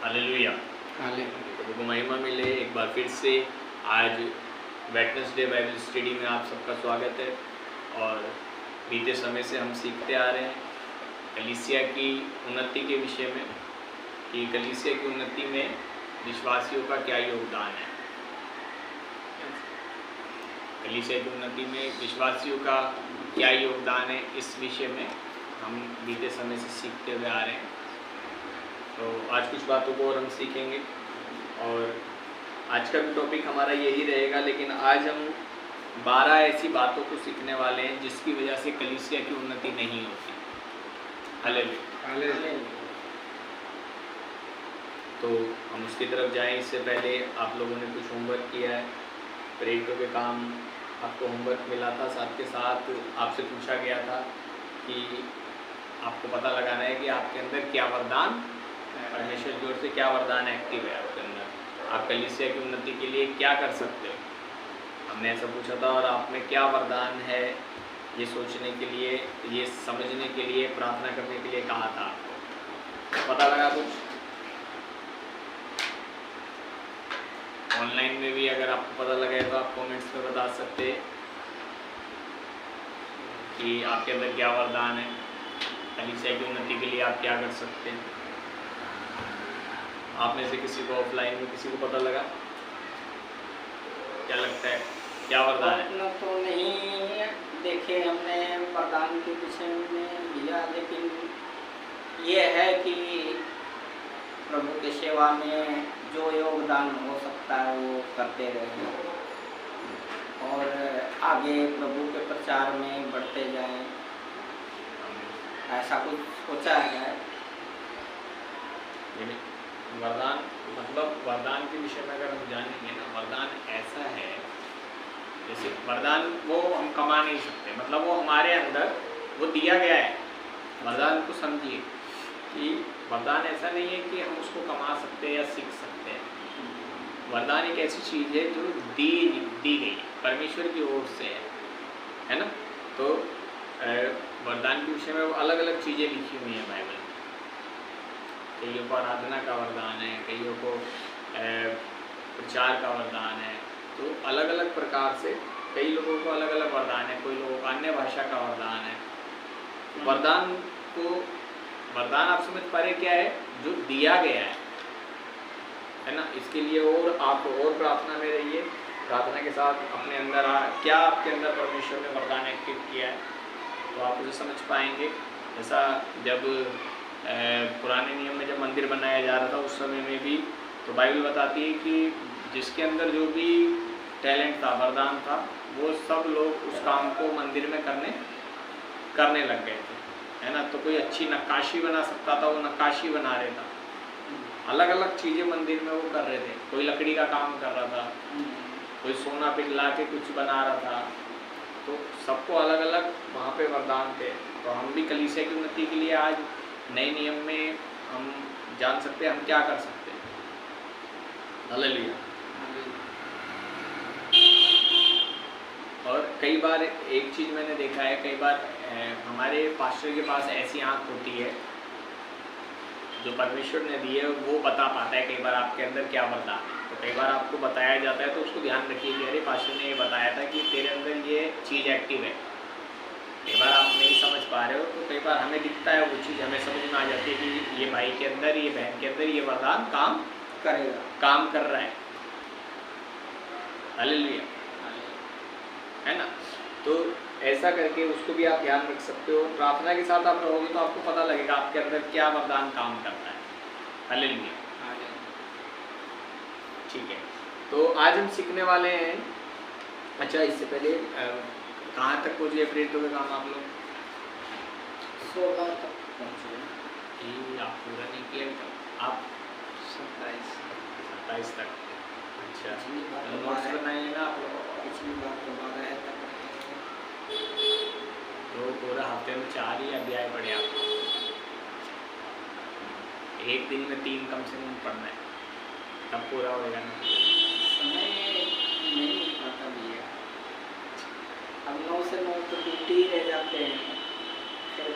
Hallelujah. प्रभु को महिमा मिले। एक बार फिर से आज वेडनेसडे बाइबल स्टडी में आप सबका स्वागत है। और बीते समय से हम सीखते आ रहे हैं कलीसिया की उन्नति के विषय में कि कलीसिया की उन्नति में विश्वासियों का क्या योगदान है। कलीसिया की उन्नति में विश्वासियों का क्या योगदान है, इस विषय में हम बीते समय से सीखते हुए आ रहे हैं। तो आज कुछ बातों को और हम सीखेंगे और आज का भी टॉपिक हमारा यही रहेगा, लेकिन आज हम 12 ऐसी बातों को सीखने वाले हैं जिसकी वजह से कलीसिया की उन्नति नहीं होती। हालेलुया। तो हम उसकी तरफ जाएं इससे पहले आप लोगों ने कुछ होमवर्क किया है। प्रेरितों के काम आपको होमवर्क मिला था, साथ के साथ आपसे पूछा गया था कि आपको पता लगाना है कि आपके अंदर क्या वरदान, परमेश्वर की ओर से क्या वरदान एक्टिव है आपके अंदर, आप कलीसिया की उन्नति के लिए क्या कर सकते हो। हमने ऐसा पूछा था और आप में क्या वरदान है ये सोचने के लिए, ये समझने के लिए, प्रार्थना करने के लिए कहा था आपको। पता लगा कुछ? ऑनलाइन में भी अगर आपको पता लगे तो आप कमेंट्स में बता सकते हैं कि आपके अंदर क्या वरदान है, कलीसिया की उन्नति के लिए आप क्या कर सकते हैं। आप में से किसी को ऑफलाइन में किसी को पता लगा? क्या लगता है क्या वरदान है? तो नहीं देखे हमने वरदान के विषय में लिया, लेकिन ये है कि प्रभु की सेवा में जो योगदान हो सकता है वो करते रहें और आगे प्रभु के प्रचार में बढ़ते जाएं, ऐसा कुछ सोचा है। वरदान मतलब वरदान के विषय में अगर हम जानेंगे ना, वरदान ऐसा है जैसे वरदान वो हम कमा नहीं सकते, मतलब वो हमारे अंदर वो दिया गया है। वरदान को समझिए कि वरदान ऐसा नहीं है कि हम उसको कमा सकते हैं या सीख सकते हैं। वरदान एक ऐसी चीज़ है जो दी गई परमेश्वर की ओर से है ना। तो वरदान के विषय में अलग अलग चीज़ें लिखी हुई हैं बाइबल में। कईयों को आराधना का वरदान है, कईयों को प्रचार का वरदान है। तो अलग अलग प्रकार से कई लोगों को अलग अलग वरदान है, कोई लोगों को अन्य भाषा का वरदान है। वरदान आप समझ पा रहे क्या है? जो दिया गया है ना। इसके लिए और आप और प्रार्थना में रहिए, प्रार्थना के साथ अपने अंदर क्या आपके अंदर परमेश्वर ने वरदान एक्टिव किया है तो आप उसे समझ पाएंगे। जैसा जब पुराने नियम में जब मंदिर बनाया जा रहा था उस समय में भी तो बाइबल बताती है कि जिसके अंदर जो भी टैलेंट था, वरदान था, वो सब लोग उस काम को मंदिर में करने लग गए थे, है ना। तो कोई अच्छी नक्काशी बना सकता था, वो नक्काशी बना रहा था। अलग अलग चीज़ें मंदिर में वो कर रहे थे। कोई लकड़ी का काम कर रहा था, कोई सोना पिघला के कुछ बना रहा था। तो सबको अलग अलग वहाँ पे वरदान थे। तो हम भी कलीसिया की उन्नति के लिए आज नए नियम में हम जान सकते हैं हम क्या कर सकते हैं। हालेलुया। और कई बार एक चीज़ मैंने देखा है, कई बार हमारे पास्टर के पास ऐसी आँख होती है जो परमेश्वर ने दी है, वो बता पाता है कई बार आपके अंदर क्या वरदान है। तो कई बार आपको बताया जाता है तो उसको ध्यान रखिए कि अरे पास्टर ने ये बताया था कि तेरे अंदर ये चीज़ एक्टिव है। कई बार आप नहीं समझ पा रहे हो तो कई बार हमें दिखता है वो चीज़, हमें समझ में आ जाती है कि ये भाई के अंदर, ये बहन के अंदर ये वरदान काम कर रहा है। हालेलुया, है ना। तो ऐसा करके उसको भी आप ध्यान रख सकते हो। प्रार्थना के साथ आप रहोगे तो आपको पता लगेगा आपके अंदर क्या वरदान काम करता है। हालेलुया। ठीक है, तो आज हम सीखने वाले हैं। अच्छा, इससे पहले कहाँ तक पहुँचे प्रेरितों के काम आप लोग? 16 तक पहुँचे। आप पूरा नहीं किया आप? 27 तक। अच्छा, नोट्स बनाइएगा आप लोग। पिछली बार तो 12 तक तो पूरा हफ्ते में 4 ही अध्याय पढ़े आपको। एक दिन में 3 कम से कम पढ़ना है, तब पूरा होगा ना। समय नहीं आता भैया, अब 9 से 9 तो ड्यूटी ही रह जाते हैं। फिर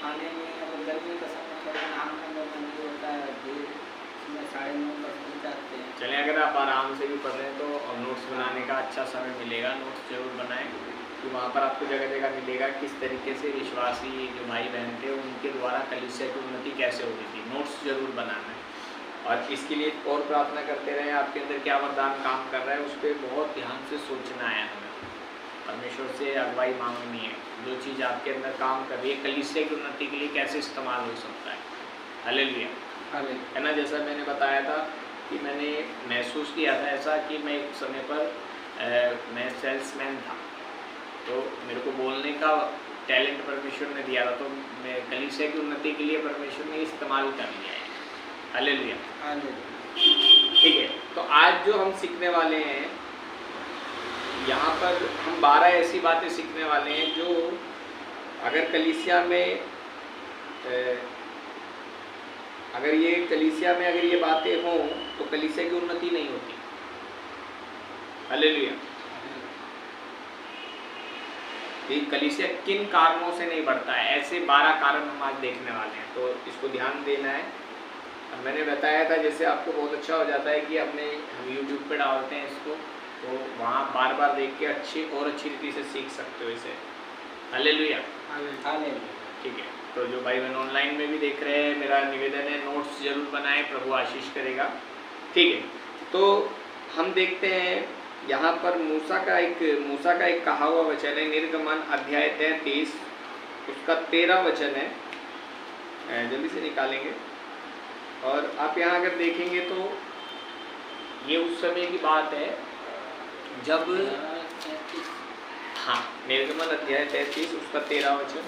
आने में अब गर्मी का समय थोड़ा नहाने में मन होता है, फिर इसमें 9:30 बज जाते हैं। चलें, अगर आप आराम से भी पढ़ रहे हैं तो और नोट्स बनाने का अच्छा समय मिलेगा, नोट्स जरूर बनाएं, तो वहाँ पर आपको जगह जगह मिलेगा किस तरीके से विश्वासी जो भाई बहन थे उनके द्वारा कलीसिया की उन्नति कैसे होती थी। नोट्स जरूर बनाना है और इसके लिए और प्रार्थना करते रहें। आपके अंदर क्या वरदान काम कर रहा है उस पर बहुत ध्यान से सोचना है, हमें परमेश्वर से अगुवाई मांगनी है। जो चीज़ आपके अंदर काम कर रही है कलीसिया की उन्नति के लिए कैसे इस्तेमाल हो सकता है। हालेलुया, है ना। जैसा मैंने बताया था कि मैंने महसूस किया था ऐसा कि मैं एक समय पर मैं सेल्समैन था, तो मेरे को बोलने का टैलेंट परमेश्वर ने दिया था, तो मैं कलीसिया की उन्नति के लिए परमेश्वर ने इस्तेमाल कर लिया है। हालेलुया, ठीक है। तो आज जो हम सीखने वाले हैं यहाँ पर, हम 12 ऐसी बातें सीखने वाले हैं जो अगर कलीसिया में अगर ये बातें हों तो कलीसिया की उन्नति नहीं होती। हालेलुया। ये कलीसिया किन कारणों से नहीं बढ़ता है, ऐसे 12 कारण हम आज देखने वाले हैं, तो इसको ध्यान देना है। और मैंने बताया था जैसे आपको बहुत अच्छा हो जाता है कि हम YouTube पे डालते हैं इसको, तो वहाँ बार बार देख के अच्छी रीति से सीख सकते हो इसे। हालेलुया, ठीक है। तो जो भाई बहन ऑनलाइन में भी देख रहे हैं, मेरा निवेदन है नोट्स जरूर बनाएं, प्रभु आशीष करेगा, ठीक है। तो हम देखते हैं यहाँ पर मूसा का एक कहा हुआ वचन है, निर्गमन अध्याय 33 उसका 13 वचन है, जल्दी से निकालेंगे। और आप यहाँ अगर देखेंगे तो ये उस समय की बात है जब, हाँ, निर्गमन अध्याय 33 उसका 13 वचन,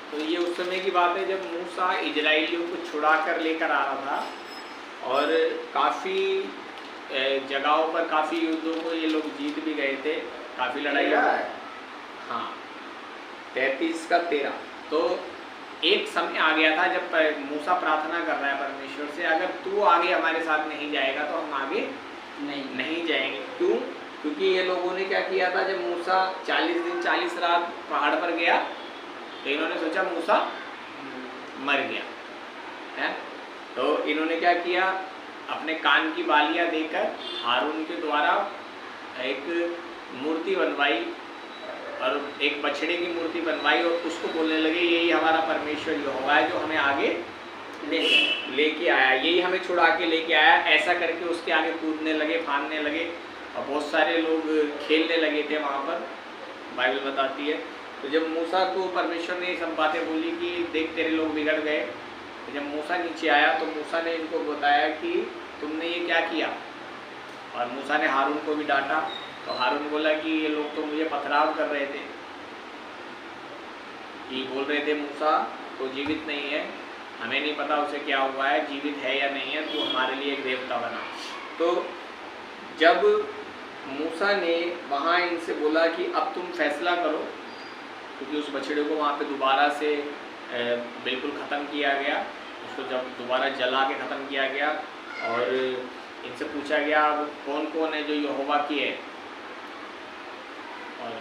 तो ये उस समय की बात है जब मूसा इजराइलियों को छुड़ा कर लेकर आ रहा था और काफ़ी जगहों पर काफ़ी युद्धों को ये लोग जीत भी गए थे, काफ़ी लड़ाई है। हाँ, 33 का 13। तो एक समय आ गया था जब मूसा प्रार्थना कर रहा है परमेश्वर से, अगर तू आगे हमारे साथ नहीं जाएगा तो हम आगे नहीं जाएंगे। क्यों? क्योंकि ये लोगों ने क्या किया था, जब मूसा 40 दिन 40 रात पहाड़ पर गया तो इन्होंने सोचा मूसा मर गया है, तो इन्होंने क्या किया, अपने कान की बालियां देकर हारून के द्वारा एक मूर्ति बनवाई और एक बछड़े की मूर्ति बनवाई और उसको बोलने लगे यही हमारा परमेश्वर यहोवा है जो हमें आगे लेके आया, यही हमें छुड़ा के लेके आया। ऐसा करके उसके आगे कूदने लगे, फांदने लगे और बहुत सारे लोग खेलने लगे थे वहाँ पर, बाइबल बताती है। तो जब मूसा को परमेश्वर ने ये सब बातें बोली कि देख तेरे लोग बिगड़ गए, तो जब मूसा नीचे आया तो मूसा ने इनको बताया कि तुमने ये क्या किया, और मूसा ने हारून को भी डांटा। तो हारून बोला कि ये लोग तो मुझे पथराव कर रहे थे, ये बोल रहे थे मूसा तो जीवित नहीं है, हमें नहीं पता उसे क्या हुआ है, जीवित है या नहीं है, तो हमारे लिए एक देवता बना। तो जब मूसा ने वहाँ इनसे बोला कि अब तुम फैसला करो, क्योंकि उस बछड़े को वहाँ पे दोबारा से बिल्कुल ख़त्म किया गया, उसको जब दोबारा जला के ख़त्म किया गया और इनसे पूछा गया अब कौन कौन है जो यहोवा की है, और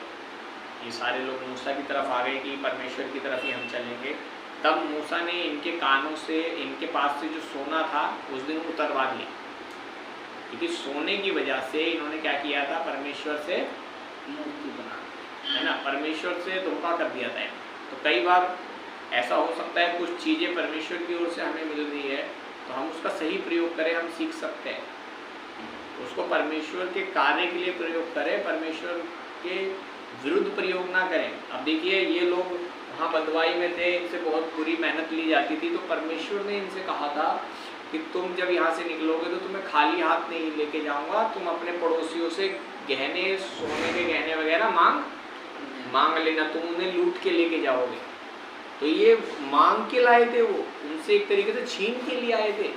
ये सारे लोग मूसा की तरफ आ गए कि परमेश्वर की तरफ ही हम चलेंगे। तब मूसा ने इनके कानों से, इनके पास से जो सोना था उस दिन उतरवा दिया, क्योंकि सोने की वजह से इन्होंने क्या किया था, परमेश्वर से मूर्ति बना, है ना, परमेश्वर से धोखा कर दिया था। तो कई बार ऐसा हो सकता है कुछ चीज़ें परमेश्वर की ओर से हमें मिल रही है तो हम उसका सही प्रयोग करें, हम सीख सकते हैं, उसको परमेश्वर के कार्य के लिए प्रयोग करें, परमेश्वर के विरुद्ध प्रयोग ना करें। अब देखिए ये लोग वहाँ बदवाई में थे, इनसे बहुत बुरी मेहनत ली जाती थी, तो परमेश्वर ने इनसे कहा था कि तुम जब यहाँ से निकलोगे तो तुम्हें खाली हाथ नहीं लेके जाऊँगा, तुम अपने पड़ोसियों से गहने, सोने के गहने वगैरह मांग लेना, तुम उन्हें लूट के लेके जाओगे। तो ये मांग के लाए थे, वो उनसे एक तरीके से छीन के लिए आए थे,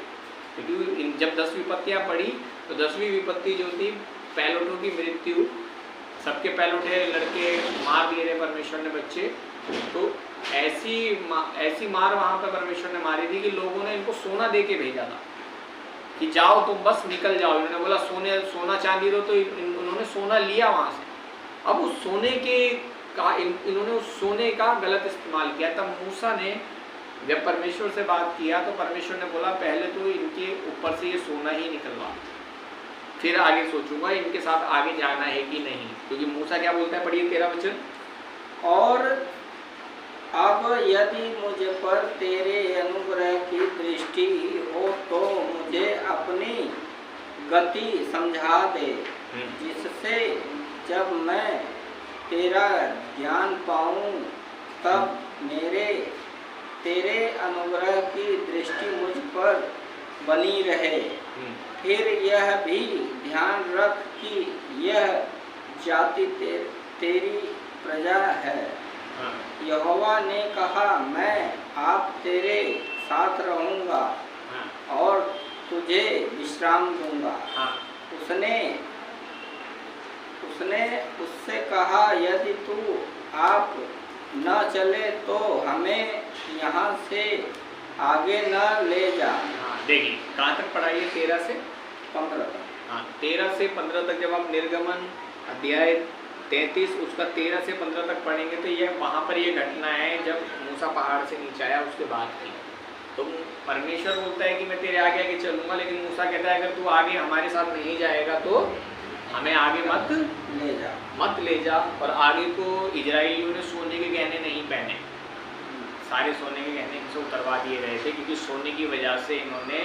क्योंकि जब 10 विपत्तियाँ पड़ी तो 10वीं विपत्ति जो थी पैलोटों की मृत्यु, सबके पैलोटे लड़के मार दिए थे परमेश्वर ने बच्चे, तो ऐसी मार वहाँ पर परमेश्वर ने मारी थी कि लोगों ने इनको सोना दे के भेजा था कि जाओ तुम बस निकल जाओ। इन्होंने बोला सोना चांदी दो, तो उन्होंने सोना लिया वहाँ से। अब उस सोने के इन्होंने उस सोने का गलत इस्तेमाल किया। तब मूसा ने जब परमेश्वर से बात किया तो परमेश्वर ने बोला पहले तो इनके ऊपर से ये सोना ही निकलवा, फिर आगे सोचूंगा इनके साथ आगे जाना है कि नहीं। क्योंकि मूसा क्या बोलता है, पढ़िए 13 वचन। और अब यदि मुझ पर तेरे अनुग्रह की दृष्टि हो तो मुझे अपनी गति समझा दे, जिससे जब मैं तेरा ज्ञान पाऊं तब तेरे अनुग्रह की दृष्टि मुझ पर बनी रहे। फिर यह भी ध्यान रख कि यह जाति तेरी प्रजा है। यहोवा ने कहा, मैं आप तेरे साथ रहूँगा और तुझे विश्राम दूंगा। उसने उससे कहा, यदि तू आप न चले तो हमें यहाँ से आगे न ले जा। देखिए कहाँ तक पढ़ाइए, 13 से 15 तक। हाँ, 13 से 15 तक जब आप निर्गमन अध्याय 33 उसका 13 से 15 तक पढ़ेंगे तो ये वहाँ पर ये घटना है जब मूसा पहाड़ से नीचे आया उसके बाद की। तो परमेश्वर बोलता है कि मैं तेरे आगे आगे चलूँगा, लेकिन मूसा कहता है अगर तू आगे हमारे साथ नहीं जाएगा तो हमें आगे मत ले जा। और आगे तो इजराइलियों ने सोने के गहने नहीं पहने, सारे सोने के गहने से उतरवा दिए गए थे, क्योंकि सोने की वजह से इन्होंने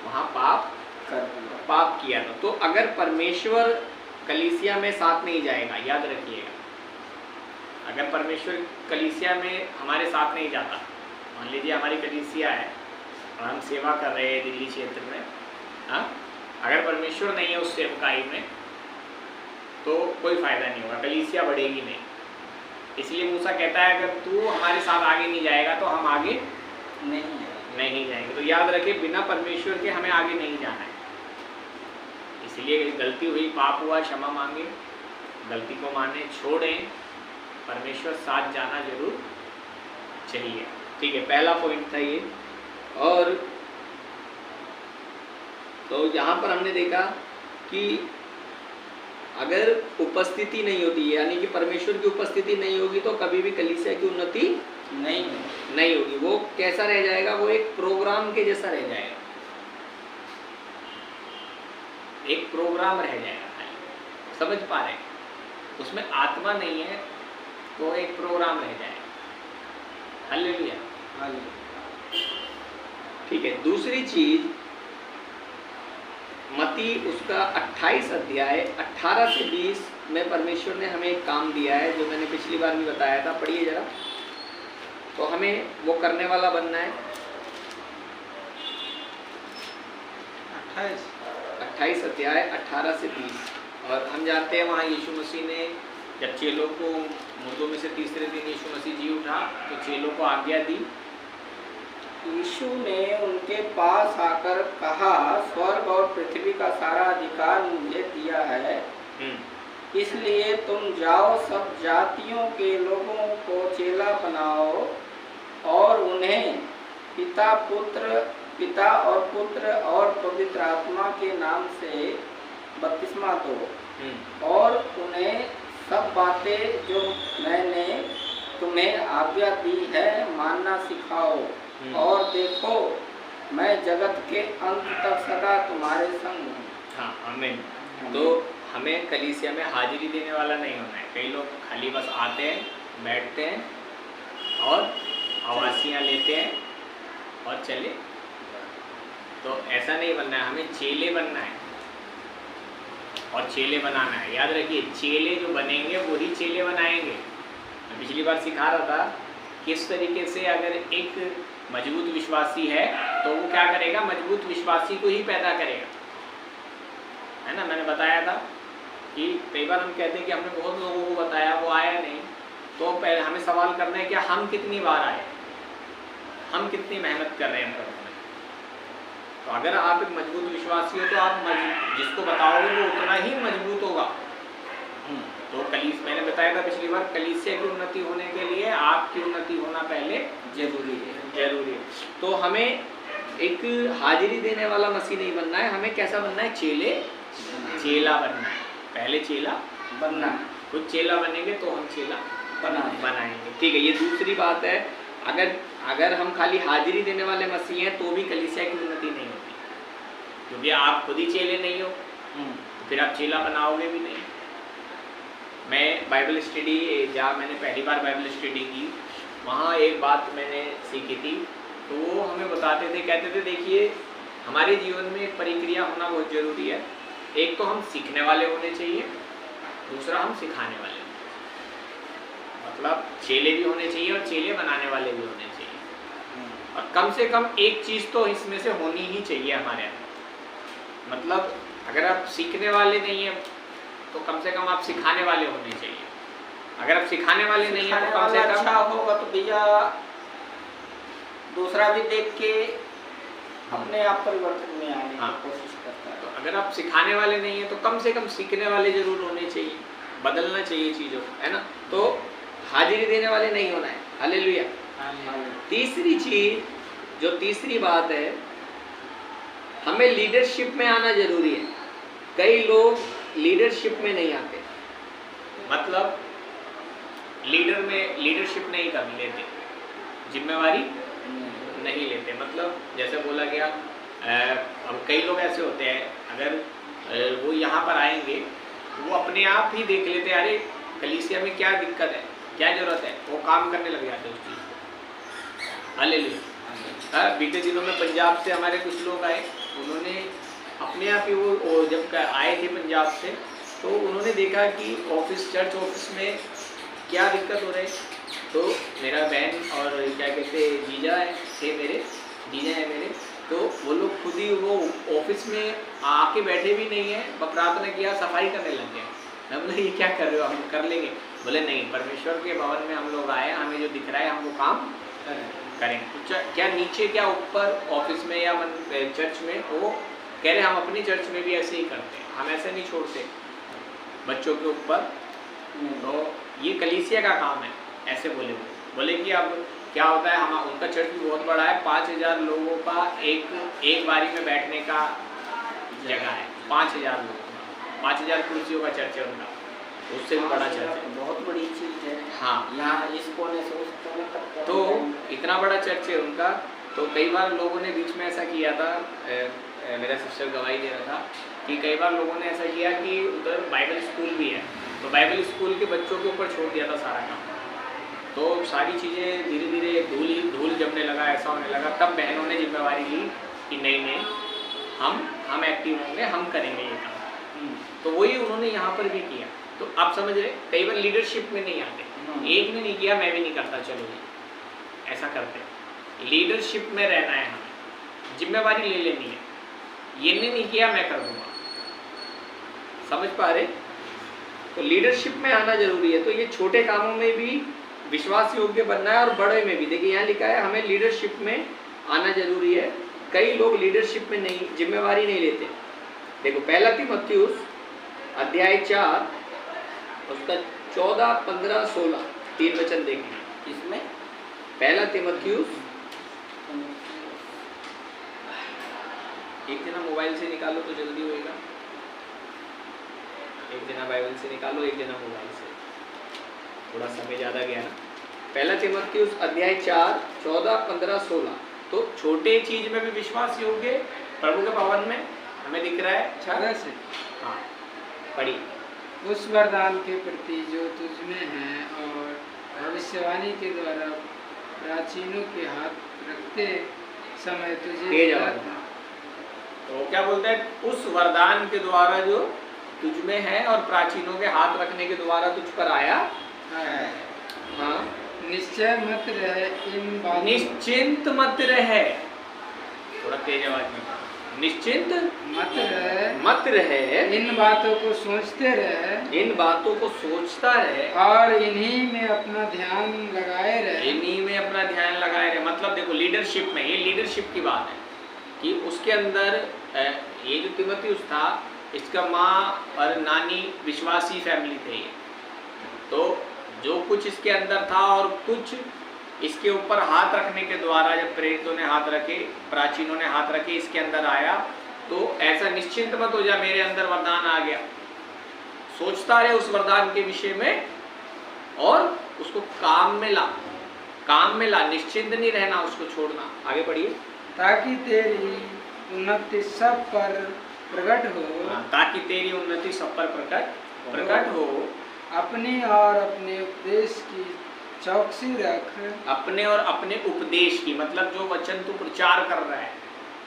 वहाँ पाप किया था। तो अगर परमेश्वर कलीसिया में साथ नहीं जाएगा, याद रखिएगा, अगर परमेश्वर कलीसिया में हमारे साथ नहीं जाता, मान लीजिए हमारी कलीसिया है और हम सेवा कर रहे हैं दिल्ली क्षेत्र में, हाँ, अगर परमेश्वर नहीं है उस सेवकाई में तो कोई फ़ायदा नहीं होगा, कलीसिया बढ़ेगी नहीं। इसलिए मूसा कहता है अगर तू हमारे साथ आगे नहीं जाएगा तो हम आगे नहीं जाएंगे। तो याद रखिए बिना परमेश्वर के हमें आगे नहीं जाना है। इसलिए गलती हुई, पाप हुआ, क्षमा मांगे, गलती को माने, छोड़ें, परमेश्वर साथ जाना जरूर चाहिए। ठीक है, पहला पॉइंट था ये। और तो यहाँ पर हमने देखा कि अगर उपस्थिति नहीं होती है, यानी कि परमेश्वर की उपस्थिति नहीं होगी तो कभी भी कलीसिया की उन्नति नहीं होगी। वो कैसा रह जाएगा, वो एक प्रोग्राम के जैसा रह जाएगा, एक प्रोग्राम रह जाएगा। समझ पा रहे हैं, उसमें आत्मा नहीं है तो एक प्रोग्राम रह जाएगा। हालेलुया। ठीक है, दूसरी चीज मत्ती उसका 28 अध्याय 18 से 20 में परमेश्वर ने हमें एक काम दिया है जो मैंने पिछली बार भी बताया था। पढ़िए जरा, तो हमें वो करने वाला बनना है। 28 अध्याय 18 से 20। और हम जानते हैं वहाँ यीशु मसीह ने जब चेलों को मुर्दों में से तीसरे दिन यीशु मसीह जी उठा तो चेलों को आज्ञा दी। यीशु ने उनके पास आकर कहा, स्वर्ग और पृथ्वी का सारा अधिकार मुझे दिया है, इसलिए तुम जाओ, सब जातियों के लोगों को चेला बनाओ और उन्हें पिता और पुत्र और पवित्र आत्मा के नाम से बपतिस्मा दो और उन्हें सब बातें जो मैंने तुम्हें आज्ञा दी है मानना सिखाओ, और देखो मैं जगत के अंत तक सदा तुम्हारे संग हूँ। हाँ, आमीन। तो हमें कलीसिया में हाजिरी देने वाला नहीं होना है। कई लोग खाली बस आते हैं, बैठते हैं और आवासियाँ लेते हैं और चले। तो ऐसा नहीं बनना है, हमें चेले बनना है और चेले बनाना है। याद रखिए, चेले जो बनेंगे वही चेले बनाएंगे। मैं पिछली बार सिखा रहा था किस तरीके से अगर एक मजबूत विश्वासी है तो वो क्या करेगा, मजबूत विश्वासी को ही पैदा करेगा, है ना। मैंने बताया था कि कई बार हम कहते हैं कि हमने बहुत लोगों को बताया, वो आया नहीं, तो पहले हमें सवाल करना है कि हम कितनी बार आए, हम कितनी मेहनत कर रहे हैं प्रभु में। तो अगर आप एक मजबूत विश्वासी हो तो आप जिसको बताओगे वो उतना ही मजबूत होगा। तो मैंने बताया था पिछली बार, कलीसिया की उन्नति होने के लिए आपकी उन्नति होना पहले जरूरी है। तो हमें एक हाजिरी देने वाला मसीह नहीं बनना है, हमें कैसा बनना है, चेला बनना है। पहले चेला बनना है, खुद चेला बनेंगे तो हम चेला बनाएंगे। ठीक है, ये दूसरी बात है। अगर अगर हम खाली हाजिरी देने वाले मसीह हैं तो भी कलीसिया की उन्नति नहीं होती, क्योंकि आप खुद ही चेले नहीं हो तो फिर आप चेला बनाओगे भी नहीं। मैं बाइबल स्टडी, जहाँ मैंने पहली बार बाइबल स्टडी की, वहाँ एक बात मैंने सीखी थी, तो वो हमें बताते थे, कहते थे देखिए हमारे जीवन में एक प्रक्रिया होना बहुत ज़रूरी है। एक तो हम सीखने वाले होने चाहिए, दूसरा हम सिखाने वाले होने चाहिए। मतलब चेले भी होने चाहिए और चेले बनाने वाले भी होने चाहिए, और कम से कम एक चीज़ तो इसमें से होनी ही चाहिए हमारे अंदर। मतलब अगर आप सीखने वाले नहीं हैं तो कम से कम आप सिखाने वाले होने चाहिए। अगर आप सिखाने वाले नहीं हैं तो कम से कम अच्छा होगा तो भैया दूसरा भी देख के अपने आप परिवर्तन में आने की कोशिश करता है। तो अगर आप सिखाने वाले नहीं हैं तो कम से कम सीखने वाले जरूर होने चाहिए, बदलना चाहिए चीज़ों को, है ना। तो हाजिरी देने वाले नहीं होना है। हालेलुया। तीसरी चीज, जो तीसरी बात है, हमें लीडरशिप में आना जरूरी है। कई लोग लीडरशिप में नहीं आते, मतलब लीडरशिप नहीं कर लेते, जिम्मेवारी नहीं लेते। मतलब जैसे बोला गया, अब कई लोग ऐसे होते हैं, अगर वो यहाँ पर आएंगे वो अपने आप ही देख लेते हैं, अरे कलीसिया में क्या दिक्कत है, क्या जरूरत है, वो काम करने लग जाते हैं उस चीज़ को। हालेलुया। बीते दिनों में पंजाब से हमारे कुछ लोग आए, उन्होंने अपने आप ही वो जब आए थे पंजाब से, तो उन्होंने देखा कि चर्च ऑफिस में क्या दिक्कत हो रही। तो मेरा बहन और क्या कहते जीजा है मेरे, तो वो लोग खुद ही वो ऑफिस में आके बैठे भी नहीं है, प्रार्थना किया, सफाई करने लग गए। मैं बोला ये क्या कर रहे हो, हम कर लेंगे। बोले नहीं, परमेश्वर के भवन में हम लोग आए, हमें जो दिख रहा है हम वो काम करेंगे। तो क्या नीचे क्या ऊपर ऑफिस में या चर्च में, वो कह रहे हम अपनी चर्च में भी ऐसे ही करते हैं, हम ऐसे नहीं छोड़ते बच्चों के ऊपर। तो ये कलीसिया का काम है, ऐसे बोले कि अब क्या होता है, हम उनका चर्च भी बहुत बड़ा है, 5000 लोगों का एक बारी में बैठने का जगह है। 5000 लोग, 5000 कुर्सियों का चर्च है उनका, उससे भी बड़ा चर्च है। बहुत बड़ी चीज़ है। हाँ, यहाँ इस कोने से उस कोने तक, तो इतना बड़ा चर्च है उनका। तो कई बार लोगों ने बीच में ऐसा किया था, मेरा सिस्टर गवाही दे रहा था कि कई बार लोगों ने ऐसा किया कि उधर बाइबल स्कूल भी है, तो बाइबल स्कूल के बच्चों के ऊपर छोड़ दिया था सारा काम। तो सारी चीज़ें धीरे धीरे धूल जमने लगा, ऐसा होने लगा। तब बहनों ने जिम्मेवारी ली कि नहीं हम एक्टिव होंगे, हम करेंगे ये काम। तो वही उन्होंने यहाँ पर भी किया। तो आप समझ रहे, कई बार लीडरशिप में नहीं आते। एक ने नहीं किया, मैं भी नहीं करता, चलो जी ऐसा करते। लीडरशिप में रहना है, हमें जिम्मेवारी ले लेनी है। ये नहीं किया, मैं कर दूंगा। समझ पा रहे? तो लीडरशिप में आना जरूरी है। तो ये छोटे कामों में भी विश्वास योग्य बनना है और बड़े में भी। देखिए यहाँ लिखा है हमें लीडरशिप में आना जरूरी है। कई लोग लीडरशिप में नहीं, जिम्मेवारी नहीं लेते। देखो 1 तीमुथियुस अध्याय 4 उसका 14, 15, 16 3 वचन देखेंगे। इसमें 1 तीमुथियुस, एक जना मोबाइल से निकालो तो जल्दी होएगा। एक जना बाइबल से निकालो, एक जना मोबाइल से, थोड़ा समय ज़्यादा गया ना। 1 तीमुथियुस अध्याय 4, 14, 15, 16। तो छोटे चीज में भी विश्वास योग्य प्रभु के भवन में हमें दिख रहा है। अच्छा से हाँ, पढ़िए। उस वरदान के प्रति जो तुझमें है और भविष्यवाणी के द्वारा प्राचीनों के हाथ रखते समय तुझे तो क्या बोलते हैं, उस वरदान के द्वारा जो तुझमें है और प्राचीनों के हाथ रखने के द्वारा तुझ पर आया है। हाँ, निश्चय मत रहे इन बातों, निश्चिंत मत रहे, थोड़ा तेज आवाज में, निश्चिंत मत रहे इन बातों को सोचते रहे, इन बातों को सोचता रहे और इन्हीं में अपना ध्यान लगाए रहे, इन्हीं में अपना ध्यान लगाए रहे। मतलब देखो लीडरशिप में, ये लीडरशिप की बात है कि उसके अंदर ये जो तीमुथियुस था, इसका माँ और नानी विश्वासी फैमिली थे ये। तो जो कुछ इसके अंदर था और कुछ इसके ऊपर हाथ रखने के द्वारा, जब प्रेरितों ने हाथ रखे, प्राचीनों ने हाथ रखे, इसके अंदर आया। तो ऐसा निश्चिंत मत हो जा, मेरे अंदर वरदान आ गया। सोचता रहे उस वरदान के विषय में और उसको काम में ला। काम में ला, निश्चिंत नहीं रहना, उसको छोड़ना। आगे पढ़िए। ताकि तेरी उन्नति सब पर प्रकट हो। ताकि तेरी उन्नति सब पर प्रकट हो। अपनी और अपने उपदेश की चौकसी रख। अपने और अपने उपदेश की, मतलब जो वचन तू प्रचार कर रहा है,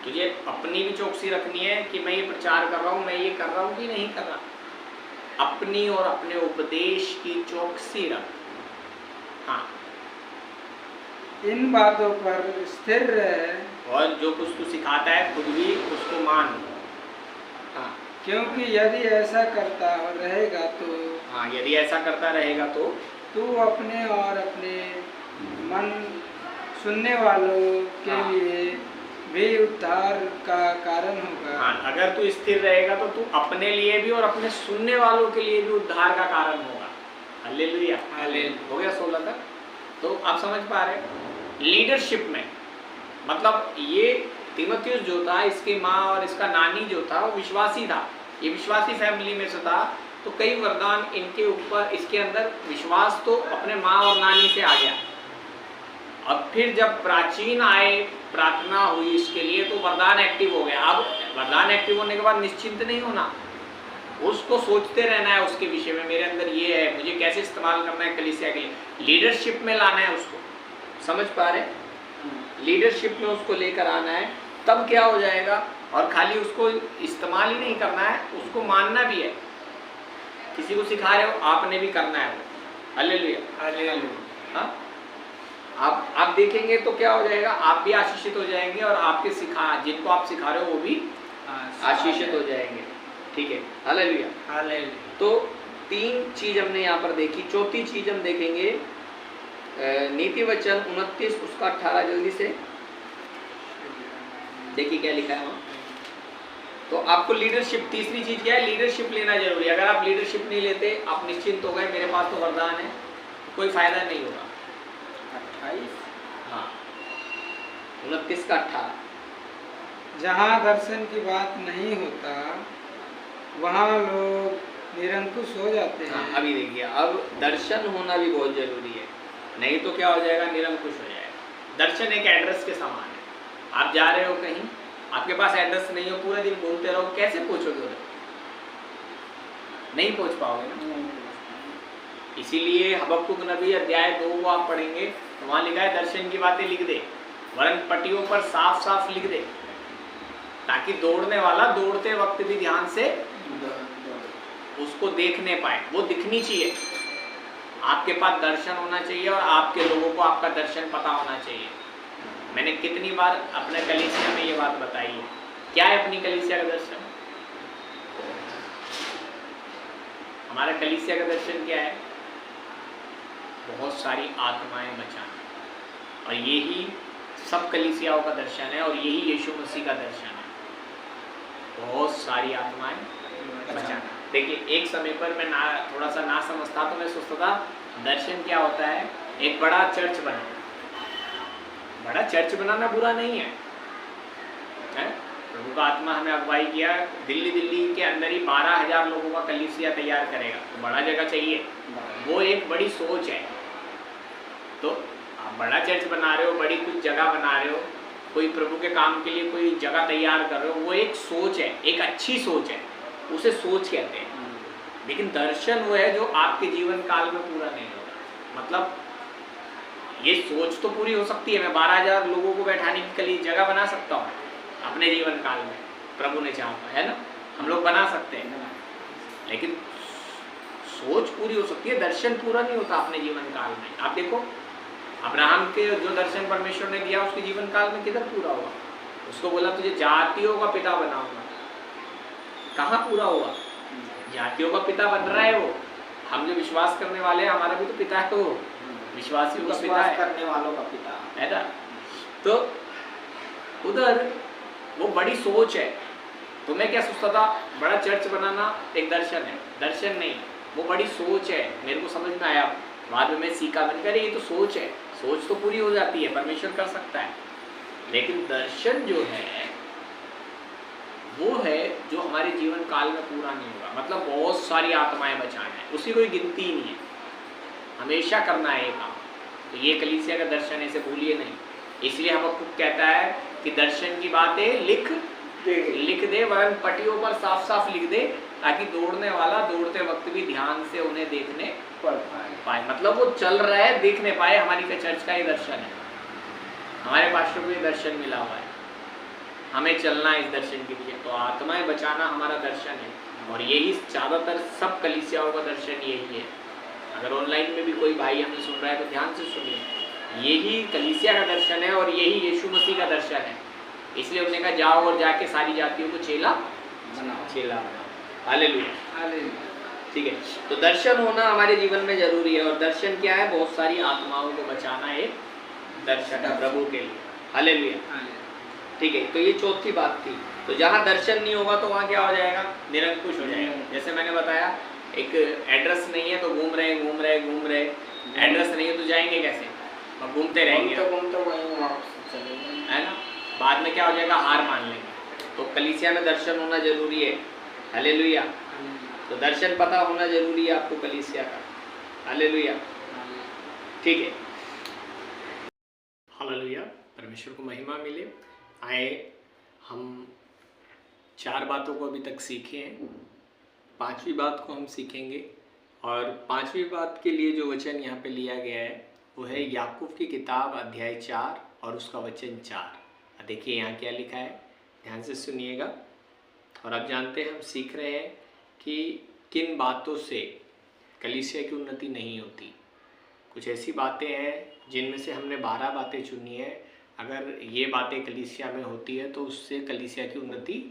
तुझे अपनी भी चौकसी रखनी है कि मैं ये प्रचार कर रहा हूँ, मैं ये कर रहा हूँ कि नहीं कर रहा। अपनी और अपने उपदेश की चौकसी रख। हाँ, इन बातों पर स्थिर रह। और जो कुछ तू सिखाता है खुद भी उसको मान। हाँ, क्योंकि यदि ऐसा करता रहेगा तो हाँ, यदि ऐसा करता रहेगा तो तू अपने और अपने मन सुनने वालों के हाँ। लिए भी उद्धार का कारण होगा। हाँ, अगर तू स्थिर रहेगा तो तू अपने लिए भी और अपने सुनने वालों के लिए भी उद्धार का कारण होगा। हालेलुया। हालेलुया। हो गया 16 तक। तो आप समझ पा रहे हैं लीडरशिप में, मतलब ये तीमुथियुस जो था, इसकी माँ और इसका नानी जो था वो विश्वासी था, ये विश्वासी फैमिली में से था, तो कई वरदान इनके ऊपर, इसके अंदर विश्वास तो अपने माँ और नानी से आ गया। अब फिर जब प्राचीन आए, प्रार्थना हुई इसके लिए, तो वरदान एक्टिव हो गया। अब वरदान एक्टिव होने के बाद निश्चिंत नहीं होना, उसको सोचते रहना है उसके विषय में, मेरे अंदर ये है, मुझे कैसे इस्तेमाल करना है कलीसिया के लिए, लीडरशिप में लाना है उसको। समझ पा रहे? लीडरशिप में उसको लेकर आना है, तब क्या हो जाएगा। और खाली उसको इस्तेमाल ही नहीं करना है, उसको मानना भी है। किसी को सिखा रहे हो, आपने भी करना है वो। Hallelujah, hallelujah. हाँ, आप देखेंगे तो क्या हो जाएगा, आप भी आशीषित हो जाएंगे और आपके जिनको आप सिखा रहे हो वो भी आशीषित हो जाएंगे। ठीक है, हालेलुया, हालेलुया। तो 3 चीज हमने यहाँ पर देखी। चौथी चीज हम देखेंगे नीति वचन 29 उसका 18, जल्दी से देखिए क्या लिखा है वहाँ। तो आपको लीडरशिप, तीसरी चीज क्या है, लीडरशिप लेना जरूरी है। अगर आप लीडरशिप नहीं लेते, आप निश्चिंत हो गए मेरे पास तो वरदान है, कोई फायदा नहीं होगा। 28, हाँ, 29 का 18। जहाँ दर्शन की बात नहीं होता वहाँ लोग निरंकुश हो जाते हैं। हाँ, अभी देखिए, अब दर्शन होना भी बहुत जरूरी है, नहीं तो क्या हो जाएगा, निरंकुश हो जाएगा। दर्शन एक एड्रेस के समान है। आप जा रहे हो कहीं, आपके पास एड्रेस नहीं हो, पूरे दिन घूमते रहो, कैसे पहुंचोगे उधर? नहीं पहुंच पाओगे ना। इसीलिए हबक्कुक नबी अध्याय 2 वो आप पढ़ेंगे तो वहाँ लिखा है दर्शन की बातें लिख दे, वरन पट्टियों पर साफ साफ लिख दे, ताकि दौड़ने वाला दौड़ते वक्त भी ध्यान से उसको देखने पाए, वो दिखनी चाहिए। आपके पास दर्शन होना चाहिए और आपके लोगों को आपका दर्शन पता होना चाहिए। मैंने कितनी बार अपने कलीसिया में ये बात बताई है। क्या है अपनी कलीसिया का दर्शन? हमारा कलीसिया का दर्शन क्या है? बहुत सारी आत्माएं बचाना, और यही सब कलीसियाओं का दर्शन है, और यही यीशु मसीह का दर्शन है, बहुत सारी आत्माएं बचाना। देखिए, एक समय पर मैं थोड़ा सा ना समझता, तो मैं सोचता था दर्शन क्या होता है, एक बड़ा चर्च बनाना। बड़ा चर्च बनाना बुरा नहीं है, प्रभु का आत्मा हमें अगुवाई किया, दिल्ली के अंदर ही 12,000 लोगों का कलीसिया तैयार करेगा, तो बड़ा जगह चाहिए, वो एक बड़ी सोच है। तो आप बड़ा चर्च बना रहे हो, बड़ी कुछ जगह बना रहे हो, कोई प्रभु के काम के लिए कोई जगह तैयार कर रहे हो, वो एक सोच है, एक अच्छी सोच है, उसे सोच कहते हैं। लेकिन दर्शन वो है जो आपके जीवन काल में पूरा नहीं होगा। मतलब ये सोच तो पूरी हो सकती है, मैं 12,000 लोगों को बैठाने के लिए जगह बना सकता हूँ अपने जीवन काल में, प्रभु ने चाहा है ना, हम लोग बना सकते हैं, लेकिन सोच पूरी हो सकती है, दर्शन पूरा नहीं होता अपने जीवन काल में। आप देखो, अब्राहम के जो दर्शन परमेश्वर ने दिया उसके जीवन काल में किधर पूरा हुआ? उसको बोला तुझे जातियों का पिता बनाऊंगा, कहाँ पूरा हुआ? जातियों का पिता बन रहा है वो। हम जो विश्वास करने वाले हैं, हमारा भी तो पिता है, वो विश्वासियों का पिता है, करने वालों का पिता है ना। तो उधर वो बड़ी सोच है। तो मैं क्या सोचता था, बड़ा चर्च बनाना एक दर्शन है, दर्शन नहीं, वो बड़ी सोच है। मेरे को समझ में आया, बाद में मैं सीखा, मैंने कहा ये तो सोच है, सोच तो पूरी हो जाती है, परमेश्वर कर सकता है, लेकिन दर्शन जो है वो है जो हमारे जीवन काल में पूरा नहीं होगा। मतलब बहुत सारी आत्माएं बचाना है, उसकी कोई गिनती ही नहीं है, हमेशा करना है ये काम। तो ये कलीसिया का दर्शन है, इसे भूलिए नहीं। इसलिए हबक्कुक कहता है कि दर्शन की बातें लिख दे, वरन पटियों पर साफ साफ लिख दे, ताकि दौड़ने वाला दौड़ते वक्त भी ध्यान से उन्हें देखने पाए। मतलब वो चल रहा है, देखने पाए। हमारी चर्च का ये दर्शन है, हमारे पास्टर को ये दर्शन मिला हुआ है, हमें चलना है इस दर्शन के लिए। तो आत्माएं बचाना हमारा दर्शन है, और यही ज़्यादातर सब कलीसियाओं का दर्शन यही है। अगर ऑनलाइन में भी कोई भाई हमें सुन रहा है तो ध्यान से सुनिए, यही कलीसिया का दर्शन है और यही यीशु मसीह का दर्शन है। इसलिए उन्होंने कहा जाओ और जाके सारी जातियों को चेला बनाओ। हालेलुया। ठीक है, तो दर्शन होना हमारे जीवन में जरूरी है। और दर्शन क्या है? बहुत सारी आत्माओं को बचाना एक दर्शन है प्रभु के लिए। हालेलुया। ठीक है, तो ये चौथी बात थी। तो जहाँ दर्शन नहीं होगा तो वहाँ क्या हो जाएगा? निरंकुश हो जाएगा। जैसे मैंने बताया, एक एड्रेस नहीं है तो घूम रहे। एड्रेस नहीं है तो जाएंगे कैसे? अब घूमते रहेंगे, है ना? बाद में क्या हो जाएगा? हार मान लेंगे। तो कलीसिया में दर्शन होना जरूरी है। हालेलुया। तो दर्शन पता होना जरूरी है आपको कलीसिया का। हालेलुया। ठीक है, हालेलुया। परमेश्वर को महिमा मिले। आए, हम 4 बातों को अभी तक सीखे हैं, 5वीं बात को हम सीखेंगे। और 5वीं बात के लिए जो वचन यहाँ पे लिया गया है वो है याकूब की किताब अध्याय 4 और उसका वचन 4। देखिए यहाँ क्या लिखा है, ध्यान से सुनिएगा। और आप जानते हैं, हम सीख रहे हैं कि किन बातों से कलीसिया की उन्नति नहीं होती। कुछ ऐसी बातें हैं जिनमें से हमने 12 बातें चुनी है। अगर ये बातें कलीसिया में होती है तो उससे कलीसिया की उन्नति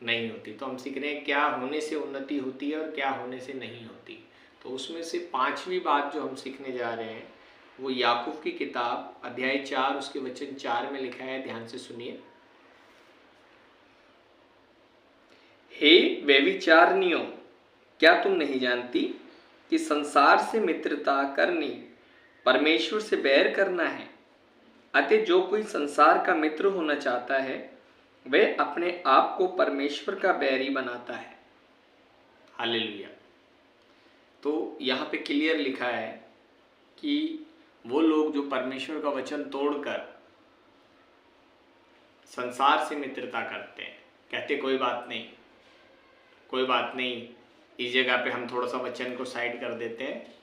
नहीं होती। तो हम सीख रहे हैं क्या होने से उन्नति होती है और क्या होने से नहीं होती। तो उसमें से 5वीं बात जो हम सीखने जा रहे हैं वो याकूब की किताब अध्याय 4 उसके वचन 4 में लिखा है। ध्यान से सुनिए। हे व्यभिचारिणियों, क्या तुम नहीं जानती कि संसार से मित्रता करनी परमेश्वर से बैर करना है? अतः जो कोई संसार का मित्र होना चाहता है वह अपने आप को परमेश्वर का बैरी बनाता है। हालेलुया। तो यहाँ पे क्लियर लिखा है कि वो लोग जो परमेश्वर का वचन तोड़कर संसार से मित्रता करते हैं, कहते कोई बात नहीं, इस जगह पे हम थोड़ा सा वचन को साइड कर देते हैं